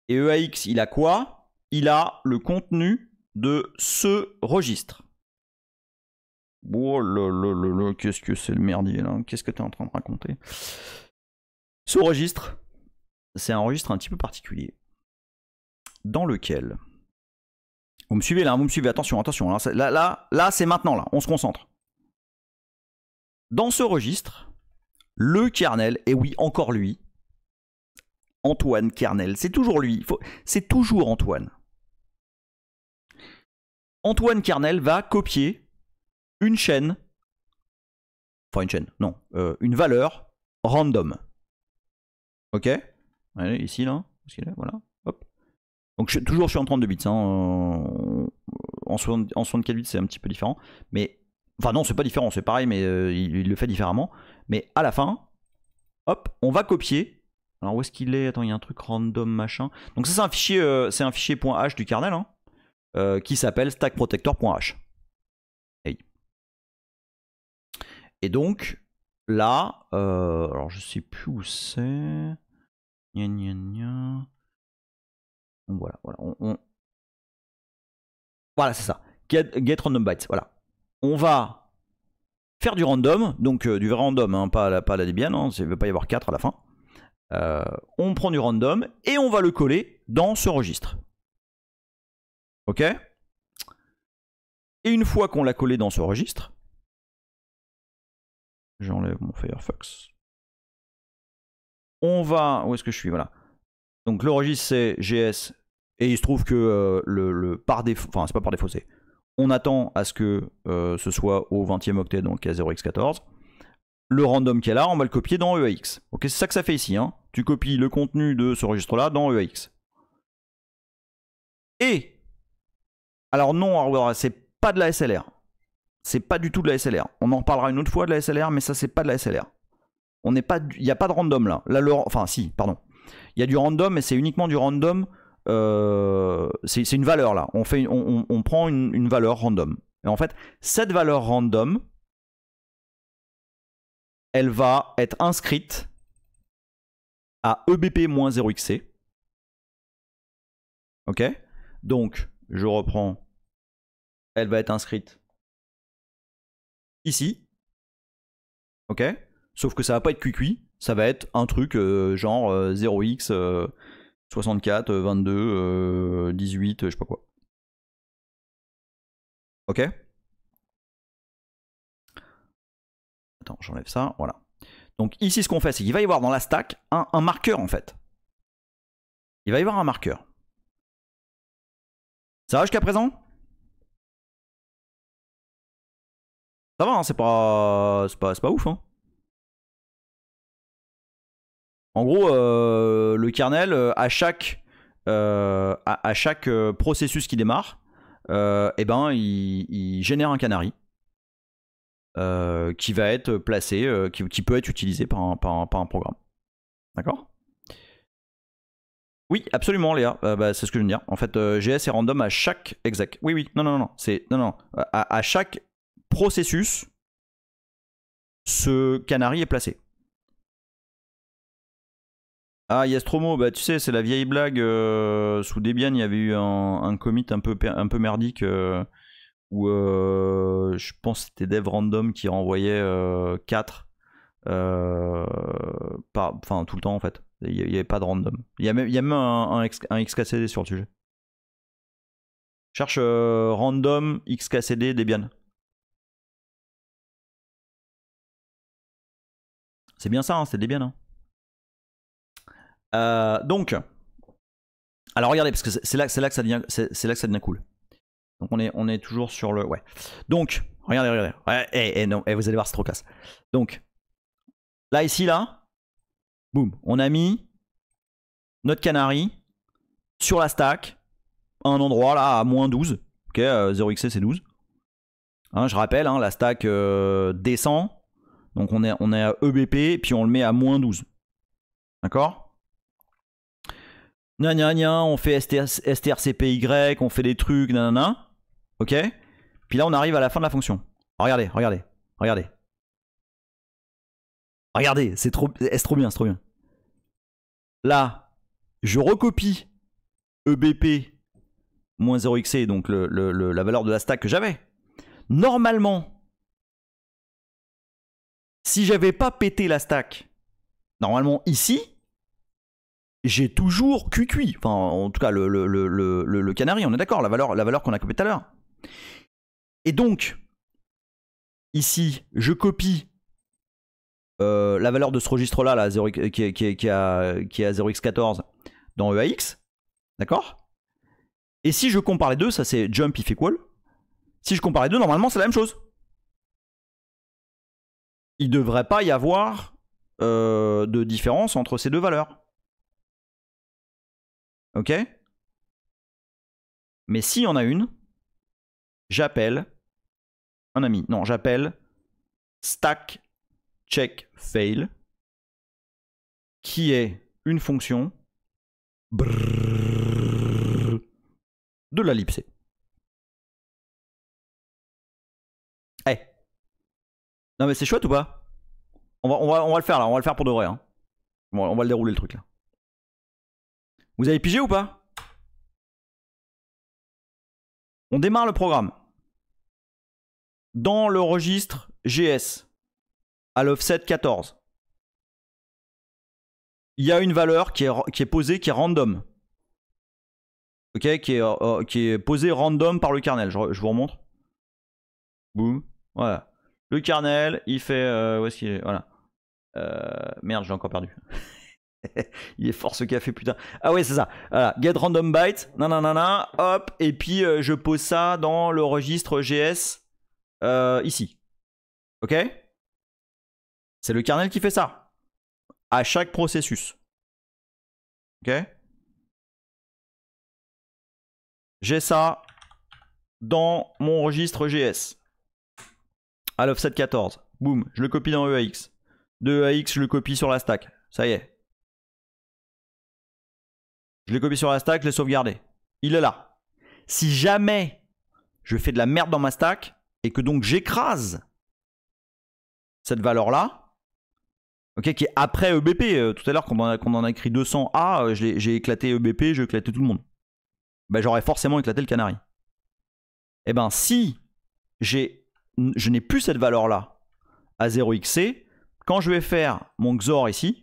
Et EAX, il a quoi? Il a le contenu de ce registre. Oh là là là là, qu'est-ce que c'est le merdier là? Qu'est-ce que tu es en train de raconter? Ce registre, c'est un registre un petit peu particulier. Dans lequel... Vous me suivez là, vous me suivez, attention, attention. Là c'est maintenant, là, on se concentre. Dans ce registre, le kernel, et oui, encore lui, Antoine Kernel, c'est toujours lui, c'est toujours Antoine. Antoine Kernel va copier une chaîne, enfin une chaîne, non, une valeur random. Ok? Allez, ici, là, voilà, hop. Donc toujours je suis en 32 bits, hein, en 64 bits c'est un petit peu différent, mais... Enfin non, c'est pas différent, c'est pareil, mais il le fait différemment. Mais à la fin, hop, on va copier. Alors où est-ce qu'il est? Attends, il y a un truc random machin. Donc ça c'est un fichier .h du kernel, hein, qui s'appelle stackprotector.h. Et donc là, alors je sais plus où c'est. Gna gna gna. Donc voilà, voilà, c'est ça. Get random bytes, voilà. On va faire du random, donc du vrai random, hein, pas la Debian, hein, il ne va pas y avoir 4 à la fin. On prend du random et on va le coller dans ce registre. Ok? Et une fois qu'on l'a collé dans ce registre, j'enlève mon Firefox. On va... Où est-ce que je suis? Voilà. Donc le registre c'est GS, et il se trouve que par défaut... Enfin, c'est pas par défaut, c'est... On attend à ce que ce soit au 20e octet, donc à 0x14. Le random qui est là, on va le copier dans EAX. Ok, c'est ça que ça fait ici. Hein. Tu copies le contenu de ce registre-là dans EAX. Et, alors non, c'est pas de la SLR. C'est pas du tout de la SLR. On en reparlera une autre fois de la SLR, mais ça c'est pas de la SLR. Il n'y a pas de random là. Enfin si, pardon. Il y a du random, mais c'est uniquement du random. C'est une valeur là. On prend une valeur random. Et en fait, cette valeur random, elle va être inscrite à EBP-0xc. Ok? Donc, je reprends. Elle va être inscrite ici. Ok? Sauf que ça va pas être QQ. Ça va être un truc genre 0x 64, 22, 18, je sais pas quoi. Ok? Attends, j'enlève ça. Voilà. Donc ici, ce qu'on fait, c'est qu'il va y avoir dans la stack un marqueur en fait. Il va y avoir un marqueur. Ça va jusqu'à présent? Ça va, hein, c'est pas ouf. Hein. En gros, le kernel, à chaque processus qui démarre, eh ben, il génère un canary qui va être placé, qui peut être utilisé par un programme. D'accord? Oui, absolument, Léa. Bah, c'est ce que je viens de dire. En fait, GS est random à chaque exec. Oui, oui. Non. À chaque processus, ce canary est placé. Ah, Yastromo, bah tu sais, c'est la vieille blague. Sous Debian, il y avait eu un commit un peu merdique où je pense que c'était dev random qui renvoyait 4 enfin tout le temps en fait. Il n'y avait pas de random. Il y a même un XKCD sur le sujet. Cherche random XKCD Debian. C'est bien ça, hein, c'est Debian. Hein. Donc, alors regardez, parce que c'est là que ça devient cool. Donc on est toujours sur le... Ouais. Donc, regardez. Ouais, non, vous allez voir, c'est trop classe. Donc, là, ici, là, boum, on a mis notre canary sur la stack, à un endroit, là, à moins 12. Ok, 0xc, c'est 12. Hein, je rappelle, hein, la stack descend. Donc on est à EBP, puis on le met à moins 12. D'accord? On fait strcpy, on fait des trucs, nanana. Ok? Puis là, on arrive à la fin de la fonction. Regardez. Regardez, c'est trop bien, c'est trop bien. Là, je recopie EBP moins 0xc, donc la valeur de la stack que j'avais. Normalement, si j'avais pas pété la stack, normalement ici, j'ai toujours QQI. Enfin, en tout cas, le canary, on est d'accord, la valeur qu'on a copiée tout à l'heure. Et donc, ici, je copie la valeur de ce registre-là, là, qui est à 0x14 dans EAX. D'accord? Et si je compare les deux, ça c'est jump if equal. Si je compare les deux, normalement, c'est la même chose. Il ne devrait pas y avoir de différence entre ces deux valeurs. Ok? Mais s'il y en a une, j'appelle un ami. Non, j'appelle stack check fail, qui est une fonction de la libc. Eh. Non mais c'est chouette ou pas? On va le faire là, on va le faire pour de vrai. Hein. On va le dérouler le truc là. Vous avez pigé ou pas? On démarre le programme. Dans le registre GS, à l'offset 14, il y a une valeur qui est posée, qui est random. Ok, qui est posée random par le kernel. Je vous remontre. Boum. Voilà. Le kernel, il fait... où est-ce qu'il est? Voilà. Merde, j'ai encore perdu. Il est fort ce café, putain. Ah ouais, c'est ça. Voilà. Get random byte. Nanana. Hop. Et puis, je pose ça dans le registre GS ici. Ok? C'est le kernel qui fait ça. À chaque processus. Ok? J'ai ça dans mon registre GS. À l'offset 14. Boum. Je le copie dans EAX. De EAX, je le copie sur la stack. Ça y est. Je l'ai copié sur la stack, je l'ai sauvegardé. Il est là. Si jamais je fais de la merde dans ma stack et que donc j'écrase cette valeur-là, okay, qui est après EBP, tout à l'heure quand on en a écrit 200A, j'ai éclaté EBP, j'ai éclaté tout le monde. Ben, j'aurais forcément éclaté le canary. Et ben si je n'ai plus cette valeur-là à 0xc, quand je vais faire mon XOR ici,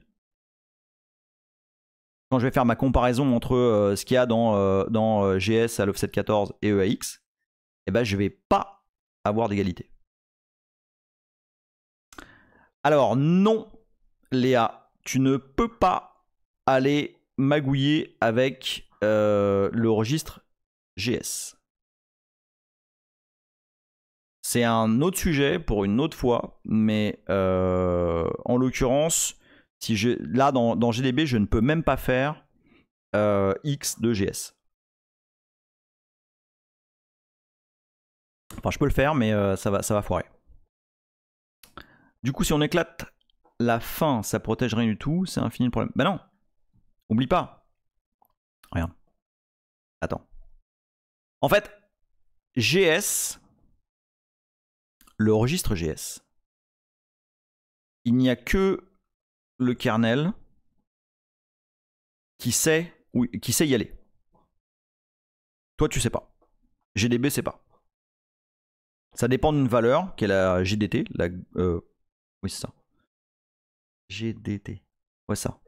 quand je vais faire ma comparaison entre ce qu'il y a dans GS à l'offset 14 et EAX, eh ben, je ne vais pas avoir d'égalité. Alors non, Léa, tu ne peux pas aller magouiller avec le registre GS. C'est un autre sujet pour une autre fois, mais en l'occurrence, si là dans GDB, je ne peux même pas faire X de GS. Enfin, je peux le faire, mais ça va foirer. Du coup, si on éclate la fin, ça protège rien du tout, c'est infini le problème. Ben non, oublie pas. Regarde. Attends. En fait, GS, le registre GS, il n'y a que le kernel qui sait y aller. Toi, tu sais pas. GDB, c'est pas. Ça dépend d'une valeur, qui est la GDT. Oui, c'est ça. GDT. Ouais, ça.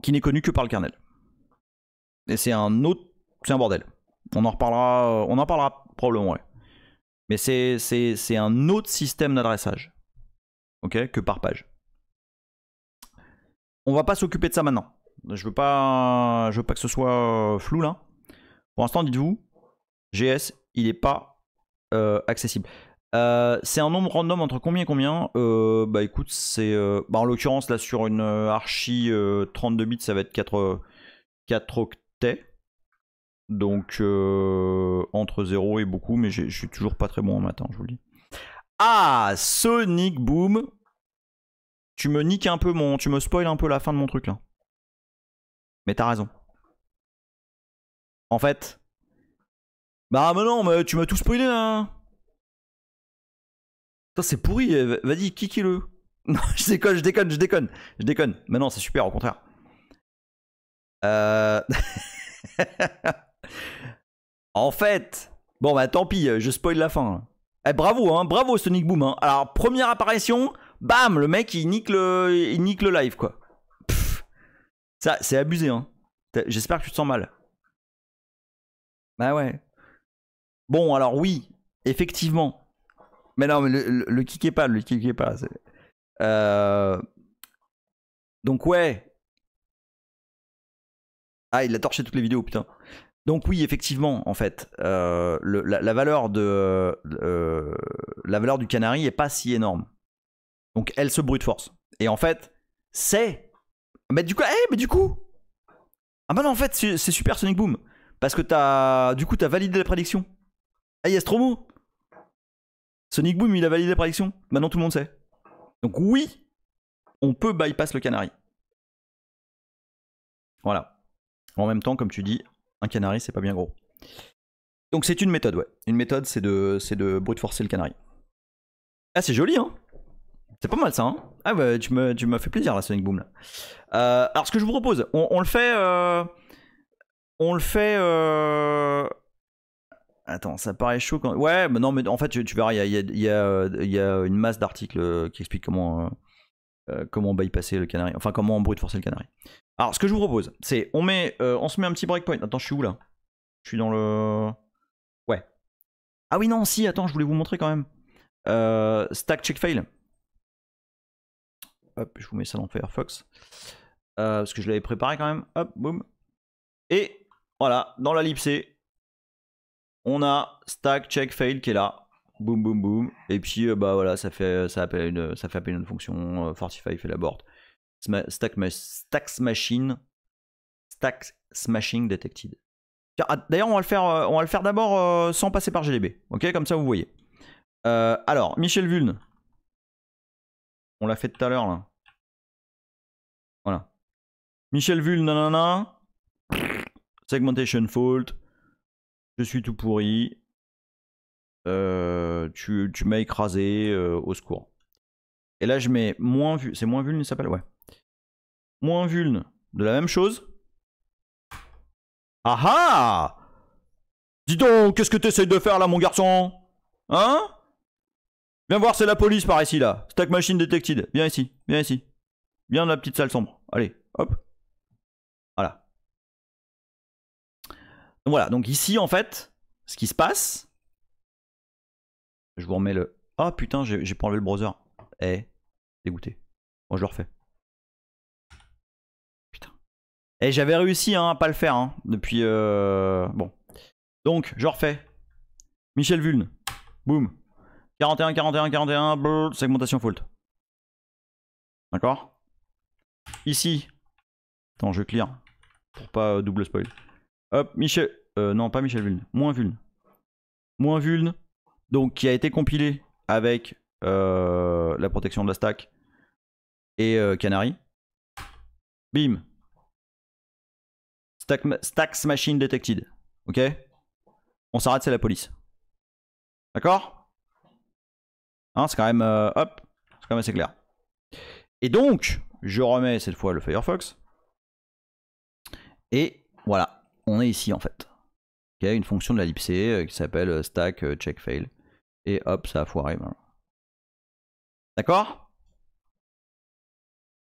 Qui n'est connue que par le kernel. Et c'est un autre. C'est un bordel. On en parlera probablement, ouais. Mais c'est un autre système d'adressage. Ok, que par page. On va pas s'occuper de ça maintenant. Je veux pas que ce soit flou là. Pour l'instant, dites-vous, GS, il n'est pas accessible. C'est un nombre random entre combien et combien? Bah écoute, c'est. En l'occurrence, là sur une archi 32 bits, ça va être 4 octets. Donc entre 0 et beaucoup, mais je suis toujours pas très bon en maths, je vous le dis. Ah, Sonic Boom. Tu me niques un peu tu me spoil un peu la fin de mon truc là. Mais t'as raison. En fait. Bah mais non, mais tu m'as tout spoilé là. Ça c'est pourri, vas-y, kick-le. Non, je déconne. Mais non, c'est super, au contraire. En fait, bon bah tant pis, je spoil la fin. Eh, bravo Sonic Boom. Hein. Alors, première apparition, bam, le mec il nique le live quoi. Pff, ça, c'est abusé, hein. J'espère que tu te sens mal. Bah ouais. Bon, alors oui, effectivement. Mais non, mais le kickez pas, Donc ouais. Ah, il a torché toutes les vidéos, putain. Donc oui, effectivement, en fait, la valeur du canary est pas si énorme. Donc elle se brute force. Et en fait, c'est... Mais du coup... Ah bah non, en fait, c'est super Sonic Boom. Parce que t'as validé la prédiction. Ah, Yastromo. Sonic Boom, il a validé la prédiction. Maintenant, tout le monde sait. Donc oui, on peut bypass le canary. Voilà. En même temps, comme tu dis, un canary, c'est pas bien gros. Donc c'est une méthode, ouais. Une méthode, c'est de brute forcer le canary. Ah, c'est joli, hein. C'est pas mal ça, hein. Ah ouais, tu m'as fait plaisir, la Sonic Boom, là. Alors, ce que je vous propose, on le fait... Attends, ça paraît chaud quand... Ouais, mais non, mais en fait, tu verras, il y a une masse d'articles qui expliquent comment bypasser le canary. Enfin, comment brute forcer le canary. Alors, ce que je vous propose, c'est on se met un petit breakpoint. Attends, je suis où là? Je suis dans le... Ouais. Ah oui, non, si, attends, je voulais vous montrer quand même. Stack check fail. Hop, je vous mets ça dans Firefox. Parce que je l'avais préparé quand même. Hop, boum. Et voilà, dans la libc, on a stack check fail qui est là. Boum, boum, boum. Et puis, bah voilà, ça fait appeler une fonction. Fortify fait l'abort. Stack smashing detected. D'ailleurs, on va le faire d'abord sans passer par GDB. Ok, comme ça vous voyez. Alors, Michel Vulne. On l'a fait tout à l'heure là. Voilà. Michel Vulne, nanana. Segmentation fault. Je suis tout pourri. Tu m'as écrasé. Au secours. Et là, je mets moins vulne. C'est moins vulne, il s'appelle? Ouais. Moins vulne de la même chose. Ah ah! Dis donc, qu'est-ce que t'essayes de faire là, mon garçon? Hein? Viens voir, c'est la police par ici là. Stack machine detected. Viens ici, viens ici. Viens dans la petite salle sombre. Allez, hop. Voilà. Donc voilà, donc ici en fait, ce qui se passe. Je vous remets le... Ah putain, j'ai pas enlevé le browser. Eh, dégoûté. Bon, je le refais. Putain. Eh, j'avais réussi hein, à pas le faire hein, depuis... Bon. Donc, je refais. Michel Vulne. Boum. 41, brrr, segmentation fault. D'accord? Ici. Attends, je clear. Pour pas double spoil. Hop, Michel... non, pas Michel Vulne. Moins Vulne. Moins Vulne. Donc, qui a été compilé avec la protection de la stack et Canary. Bim. Stacks machine detected. Ok? On s'arrête, c'est la police. D'accord? Hein, c'est quand même... hop. C'est quand même assez clair. Et donc, je remets cette fois le Firefox. Et voilà. On est ici en fait. Il y a une fonction de la libc qui s'appelle stack check fail. Et hop, ça a foiré. Voilà. D'accord?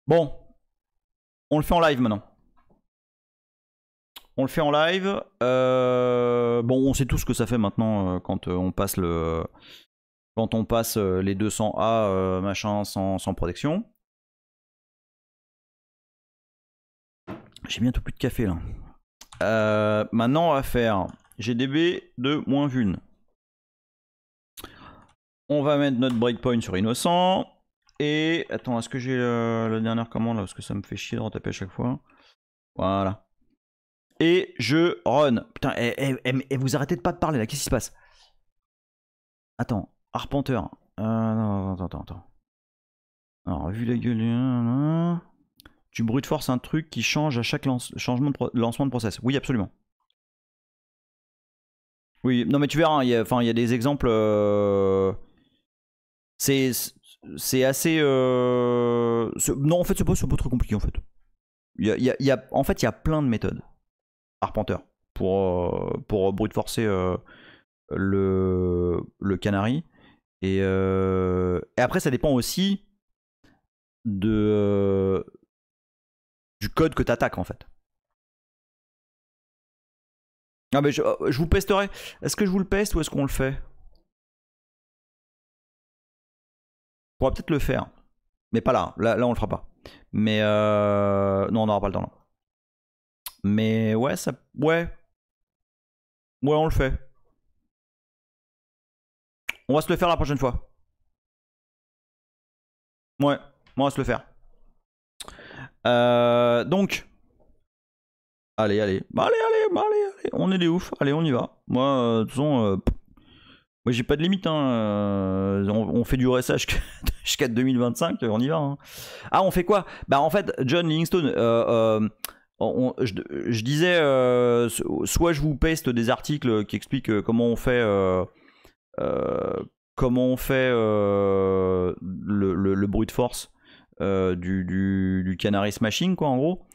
Bon, on le fait en live maintenant. On le fait en live. Bon, on sait tout ce que ça fait maintenant quand on passe le, quand on passe les 200A machin sans protection. J'ai bientôt plus de café là. Maintenant, on va faire GDB de -1. On va mettre notre breakpoint sur innocent. Et attends, est-ce que j'ai la dernière commande là? Parce que ça me fait chier de retaper à chaque fois. Voilà. Et je run. Putain, vous arrêtez de pas de parler là, qu'est-ce qui se passe? Attends, Arpenteur. Non, attends. Alors, vu la gueule. Tu brute force un truc qui change à chaque changement de lancement de process. Oui, absolument. Oui, non mais tu verras, il y a des exemples. C'est assez. Non, en fait, c'est pas trop compliqué en fait. En fait, il y a plein de méthodes. Arpenteur pour brute forcer le canary. Et après, ça dépend aussi de du code que tu attaques en fait. Ah mais je vous pesterai. Est-ce que je vous le peste ou est-ce qu'on le fait? On pourra peut-être le faire. Mais pas là. Là, on le fera pas. Mais non, on n'aura pas le temps là. Mais ouais, ça. Ouais. Ouais, on le fait. On va se le faire la prochaine fois. Ouais, on va se le faire. Donc. Allez. Bah, allez. On est des oufs. Allez, on y va. Moi, de toute façon. Moi, j'ai pas de limite. Hein. On fait du RSA jusqu'à 2025. On y va. Hein. Ah, on fait quoi? Bah, en fait, John Livingstone. Je disais, soit je vous paste des articles qui expliquent comment on fait le brute force du canary smashing, quoi, en gros.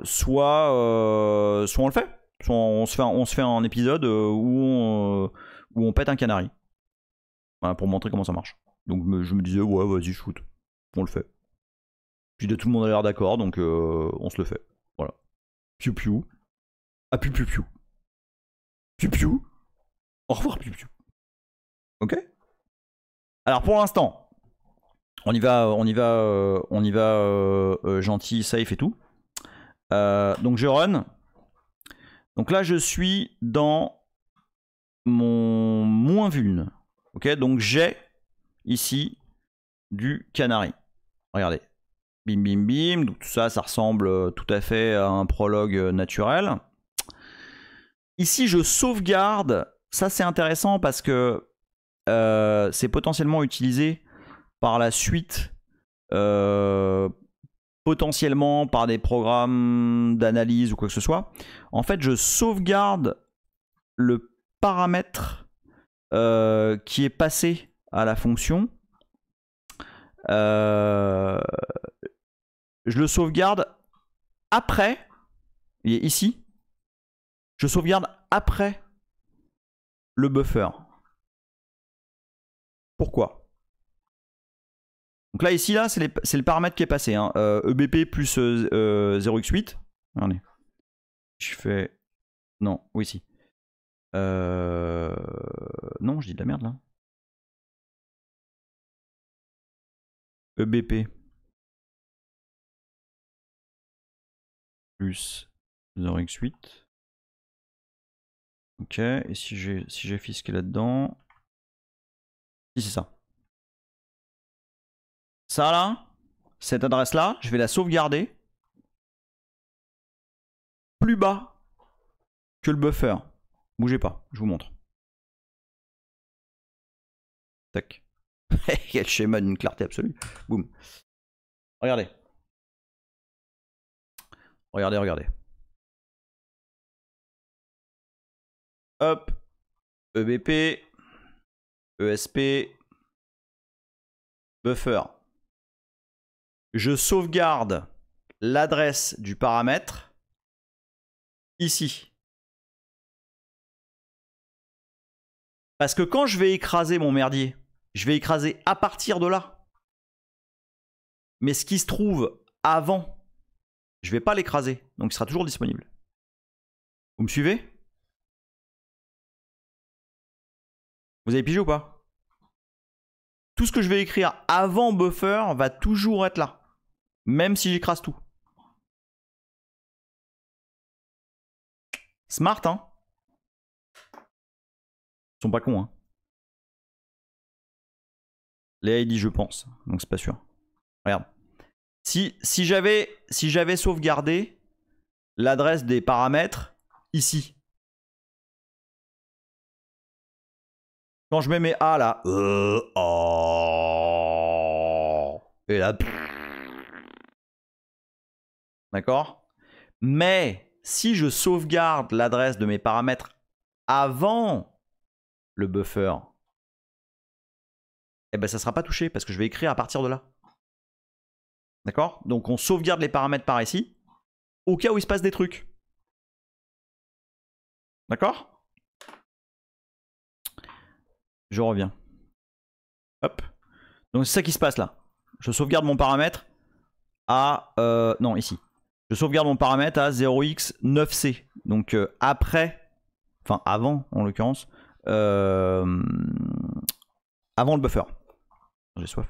Soit on le fait. Soit on se fait un épisode où on pète un canary. Voilà, pour montrer comment ça marche. Donc je me disais, ouais, vas-y, shoot. On le fait. Puis tout le monde a l'air d'accord, donc on se le fait. Voilà. Piu piu. Ah, piu piu piu. Piu piu. Au revoir, piu piu. Ok? Alors pour l'instant, on y va gentil, safe et tout. Donc je run. Donc là, je suis dans mon moins vuln. Ok? Donc j'ai ici du canary. Regardez. Bim bim bim. Donc tout ça, ça ressemble tout à fait à un prologue naturel. Ici, je sauvegarde. Ça, c'est intéressant parce que c'est potentiellement utilisé par la suite, potentiellement par des programmes d'analyse ou quoi que ce soit. En fait, je sauvegarde le paramètre qui est passé à la fonction. Je le sauvegarde après. Il est ici. Je sauvegarde après le buffer. Pourquoi? Donc là, ici, là, c'est le paramètre qui est passé. Hein. EBP plus 0x8. Regardez. Je fais... Non, oui, si. Non, je dis de la merde, là. EBP plus 0x8. Ok, et si j'ai fisqué là-dedans... Si, c'est ça. Ça, là, cette adresse-là, je vais la sauvegarder plus bas que le buffer. Bougez pas, je vous montre. Tac. Quel schéma d'une clarté absolue. Boum. Regardez. Regardez. Hop. EBP. ESP. Buffer. Je sauvegarde l'adresse du paramètre ici. Parce que quand je vais écraser mon merdier, je vais écraser à partir de là. Mais ce qui se trouve avant, je vais pas l'écraser. Donc il sera toujours disponible. Vous me suivez? Vous avez pigé ou pas? Tout ce que je vais écrire avant buffer va toujours être là. Même si j'écrase tout. Smart, hein? Ils sont pas cons, hein? Les ID, je pense. Donc c'est pas sûr. Regarde. Si j'avais sauvegardé l'adresse des paramètres ici. Quand je mets mes A là. Oh, et là. D'accord? Mais si je sauvegarde l'adresse de mes paramètres avant le buffer, eh ben ça ne sera pas touché parce que je vais écrire à partir de là. D'accord? Donc on sauvegarde les paramètres par ici au cas où il se passe des trucs. D'accord? Je reviens. Hop. Donc c'est ça qui se passe là. Je sauvegarde mon paramètre à... non, ici. Je sauvegarde mon paramètre à 0x9c. Donc après... Enfin avant en l'occurrence. Avant le buffer. J'ai soif.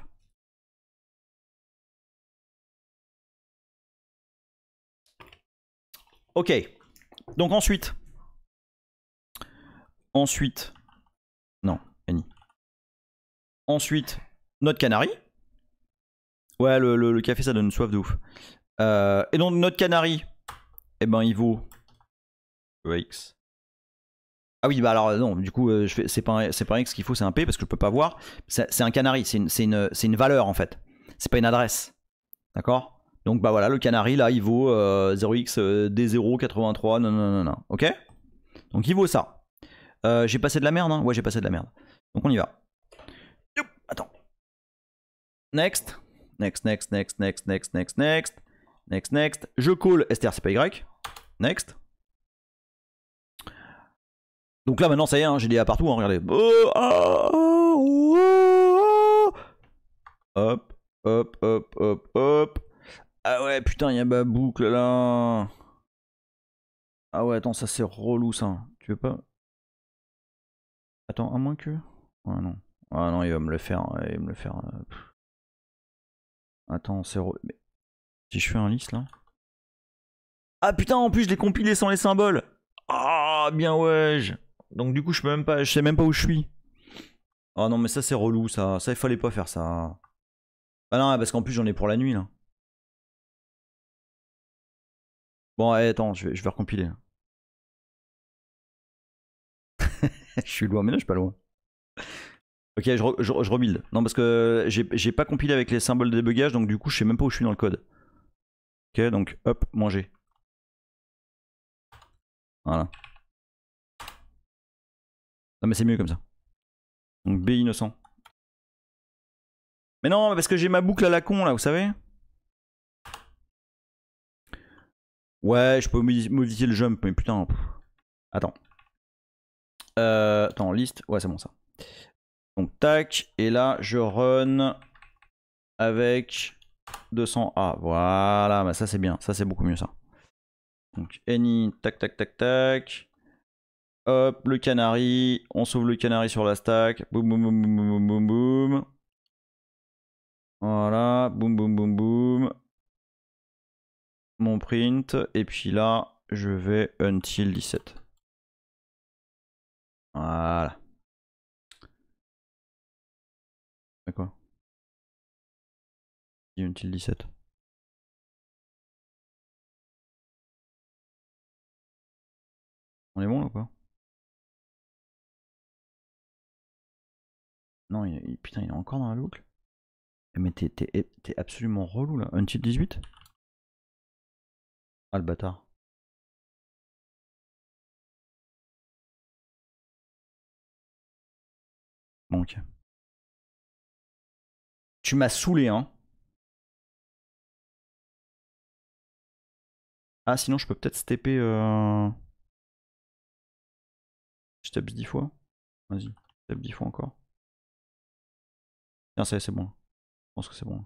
Ok. Donc ensuite. Non, Annie. Ensuite, notre canari. Ouais, le café, ça donne soif de ouf. Et donc, notre canari, eh ben, il vaut EX. Ah oui, bah alors, non, du coup, c'est pas un X qu'il faut, c'est un P, parce que je peux pas voir. C'est un canari, c'est une valeur, en fait. C'est pas une adresse. D'accord? Donc, bah voilà, le canari, là, il vaut 0x D083, non. Ok? Donc, il vaut ça. J'ai passé de la merde, hein? Ouais, j'ai passé de la merde. Donc, on y va. Attends. Next. Next. Je call strcpy. Next. Donc là maintenant ça y est, hein, j'ai des A partout, hein, regardez. Hop. Ah ouais, putain, il y a ma boucle là. Ah ouais, attends, ça c'est relou ça. Tu veux pas? Attends, à moins que... Ouais, non. Ah non, il va me le faire. Il va me le faire. Attends, c'est relou. Mais... Si je fais un list là. Ah putain, en plus je l'ai compilé sans les symboles. Ah bien ouais. Donc du coup je peux même pas, je sais même pas où je suis. Oh non mais ça c'est relou ça. Ça il fallait pas faire ça. Ah non parce qu'en plus j'en ai pour la nuit là. Bon allez, attends, je vais recompiler. Je suis loin, mais non je suis pas loin. Ok, je rebuild. Non parce que j'ai pas compilé avec les symboles de débugage, donc du coup je sais même pas où je suis dans le code. Ok, donc hop, manger. Voilà. Non mais c'est mieux comme ça. Donc B innocent. Mais non, parce que j'ai ma boucle à la con là, vous savez. Ouais, je peux modifier le jump, mais putain. Attends. Attends, liste. Ouais, c'est bon ça. Donc tac, et là je run avec 200A. Voilà, bah ça c'est bien, ça c'est beaucoup mieux ça. Donc any, tac. Hop, le canari, on sauve le canari sur la stack. Boum. Voilà, boum. Mon print, et puis là, je vais until 17. Voilà. C'est quoi? Until 17. On est bon là ou pas? Non, putain, il est encore dans la boucle. Mais t'es absolument relou là. Until 18? Ah le bâtard. Bon, ok. Tu m'as saoulé, hein. Ah, sinon, je peux peut-être stepper. Je tape 10 fois. Vas-y. Step 10 fois encore. Tiens, c'est bon. Je pense que c'est bon.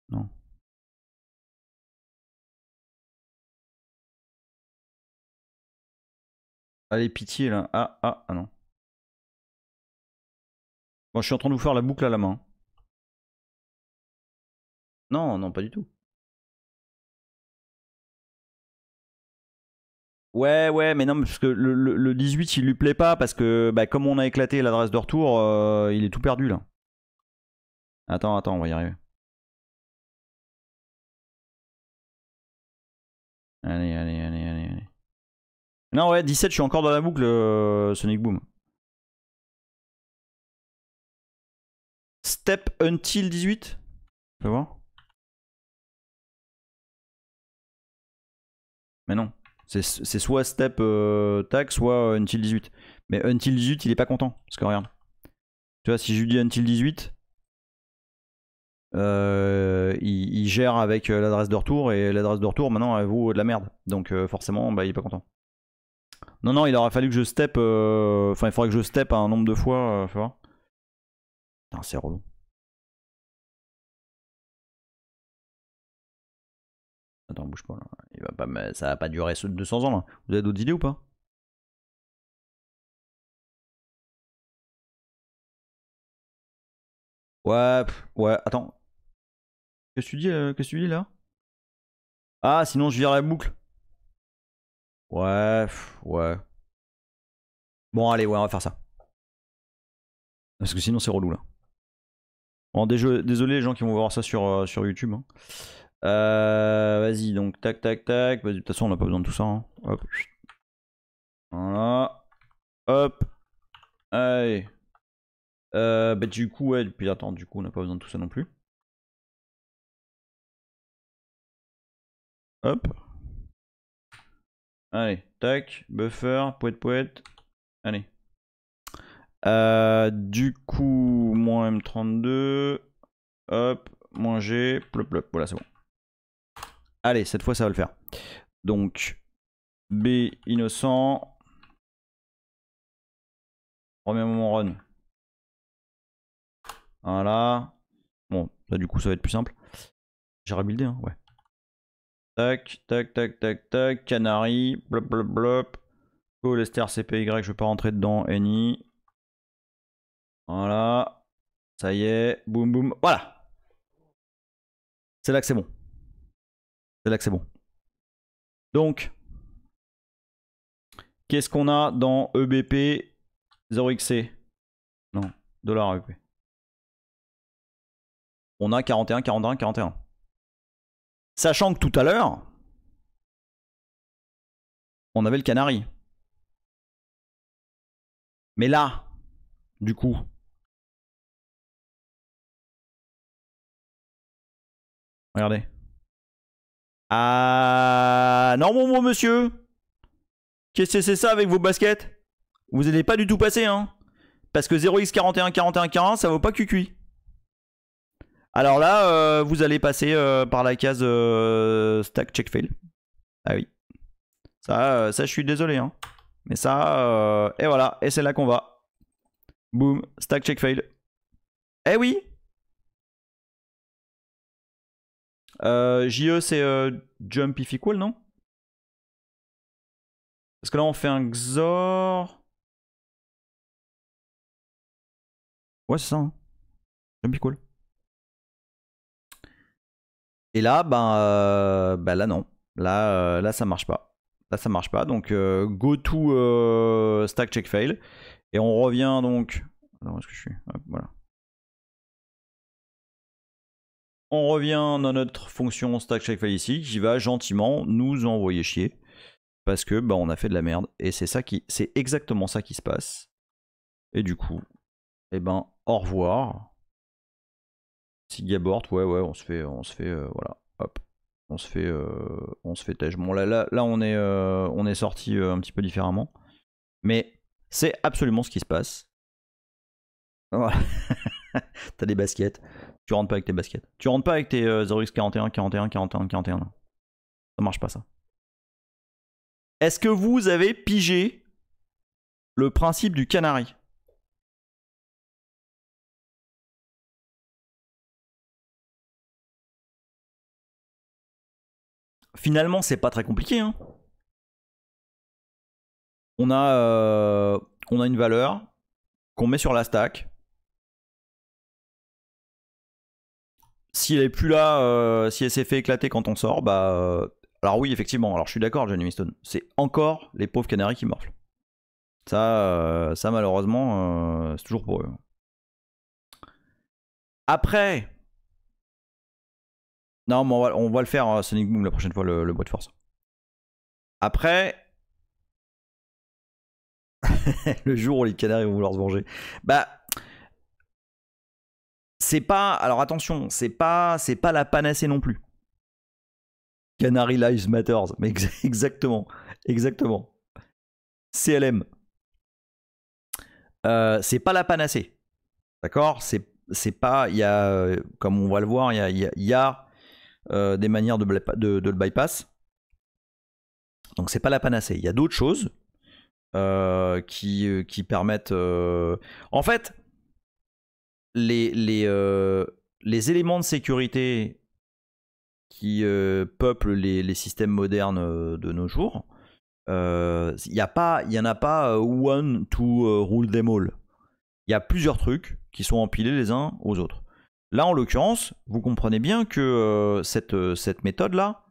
Non. Allez, pitié là. Ah non. Bon, je suis en train de vous faire la boucle à la main. Non, non, pas du tout. Ouais, mais non, parce que le 18 il lui plaît pas parce que bah, comme on a éclaté l'adresse de retour, il est tout perdu là. Attends, on va y arriver. Allez. Non, ouais, 17, je suis encore dans la boucle, Sonic Boom. Step until 18 ? Tu vas voir ? Mais non. C'est soit step tac, soit until 18. Mais until 18, il est pas content. Parce que regarde. Tu vois, si je lui dis until 18, il gère avec l'adresse de retour. Et l'adresse de retour, maintenant, elle vaut de la merde. Donc forcément, bah, il est pas content. Non, il aurait fallu que je step. Enfin, il faudrait que je step un nombre de fois. Tu vois. Putain, c'est relou. Attends, bouge pas là. Il va pas, ça va pas durer 200 ans là. Vous avez d'autres idées ou pas ? Ouais, attends. Qu'est-ce que tu dis là ? Ah, sinon je vire la boucle. Ouais. Bon, allez, ouais, on va faire ça. Parce que sinon c'est relou là. Bon, désolé les gens qui vont voir ça sur YouTube. Hein. Vas-y, donc tac. Vas-y, de toute façon on n'a pas besoin de tout ça. Hein. Hop. Voilà. Hop. Allez. Bah du coup, ouais, puis attends, du coup on n'a pas besoin de tout ça non plus. Hop. Allez, tac, buffer, poète. Allez. Du coup, moins M32. Hop, moins G, plop. Voilà, c'est bon. Allez, cette fois ça va le faire. Donc, B innocent. Premier moment run. Voilà. Bon, là du coup ça va être plus simple. J'ai rebuildé, hein, ouais. Tac. Canary, blop. Lester CPY, je vais pas rentrer dedans. Any. Voilà. Ça y est. Boum. Voilà. C'est là que c'est bon. Donc, qu'est-ce qu'on a dans EBP 0xC? Non, dollar EBP. On a 41. Sachant que tout à l'heure, on avait le Canary. Mais là, du coup, regardez. Ah non, mon monsieur. Qu'est-ce que c'est ça avec vos baskets? Vous n'allez pas du tout passer, hein. Parce que 0x41, ça vaut pas QQI. Alors là, vous allez passer par la case stack check fail. Ah oui. Ça, je suis désolé, hein. Mais ça, et voilà, et c'est là qu'on va. Boom, stack check fail. Eh oui. JE c'est jump if equal, non? Parce que là on fait un XOR. Ouais, c'est ça, hein. Jump equal. Et là, ben là non. Là ça marche pas. Donc go to stack check fail. Et on revient donc. Alors, où est-ce que je suis? Hop, voilà. On revient dans notre fonction stack check fail ici, qui va gentiment nous envoyer chier. Parce que on a fait de la merde. Et c'est exactement ça qui se passe. Et du coup, au revoir. Si Gabort, ouais, on se fait, voilà, hop. On se fait tège. Bon, là on est sorti un petit peu différemment. Mais c'est absolument ce qui se passe. Voilà. T'as des baskets. Tu rentres pas avec tes baskets. Tu rentres pas avec tes 0x41. Ça marche pas ça. Est-ce que vous avez pigé le principe du canari. Finalement, c'est pas très compliqué. Hein. On a une valeur qu'on met sur la stack. Si elle est plus là, si elle s'est fait éclater quand on sort, bah. Alors oui, effectivement. Alors je suis d'accord, Johnny Miston. C'est encore les pauvres canaris qui morflent. Ça malheureusement, c'est toujours pour eux. Après. Non, mais on va le faire, Sonic Boom, la prochaine fois, le bois de force. Après. Le jour où les canaris vont vouloir se venger. Bah. C'est pas. Alors attention, c'est pas la panacée non plus. Canary Lives Matters. Mais exactement. Exactement. CLM. C'est pas la panacée. D'accord. C'est pas. Il y a. Comme on va le voir, il y a des manières de le bypass. Donc c'est pas la panacée. Il y a d'autres choses qui permettent. En fait, les éléments de sécurité qui peuplent les systèmes modernes de nos jours, il n'y en a pas one to rule them all. Il y a plusieurs trucs qui sont empilés les uns aux autres. Là, en l'occurrence, vous comprenez bien que cette méthode-là,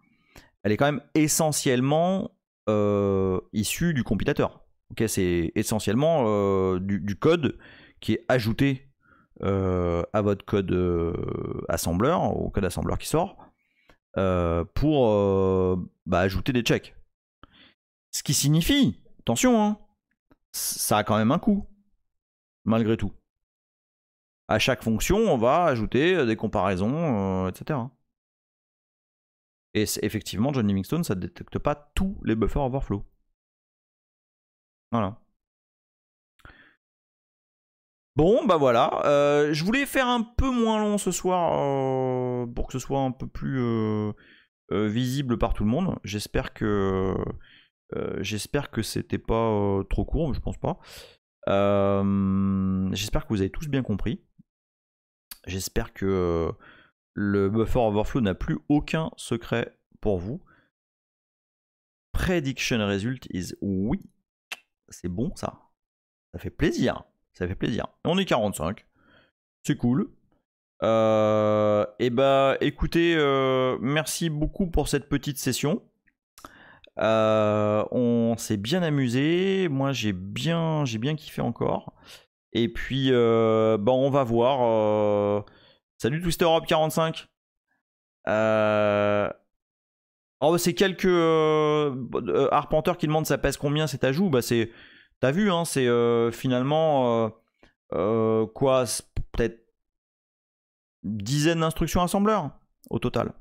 elle est quand même essentiellement issue du compilateur. Okay, c'est essentiellement du code qui est ajouté à votre code assembleur, au code assembleur qui sort, pour ajouter des checks. Ce qui signifie, attention, hein, ça a quand même un coût, malgré tout. À chaque fonction, on va ajouter des comparaisons, etc. Et effectivement, John Livingstone, ça ne détecte pas tous les buffers overflow. Voilà. Bon, bah voilà. Je voulais faire un peu moins long ce soir pour que ce soit un peu plus visible par tout le monde. J'espère que c'était pas trop court, mais je pense pas. J'espère que vous avez tous bien compris. J'espère que le buffer overflow n'a plus aucun secret pour vous. Prediction result is oui. C'est bon ça. Ça fait plaisir. Ça fait plaisir. On est 45. C'est cool. Et bah écoutez, merci beaucoup pour cette petite session. On s'est bien amusé. Moi j'ai bien kiffé encore. Et puis on va voir. Salut Twister Europe 45. Oh, c'est quelques arpenteurs qui demandent ça pèse combien cet ajout. Bah c'est, t'as vu, hein, c'est finalement quoi, peut-être une dizaine d'instructions assembleurs au total.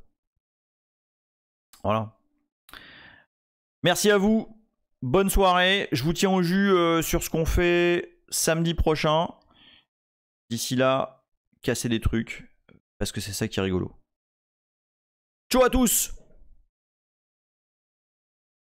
Voilà. Merci à vous. Bonne soirée. Je vous tiens au jus sur ce qu'on fait samedi prochain. D'ici là, cassez des trucs parce que c'est ça qui est rigolo. Ciao à tous!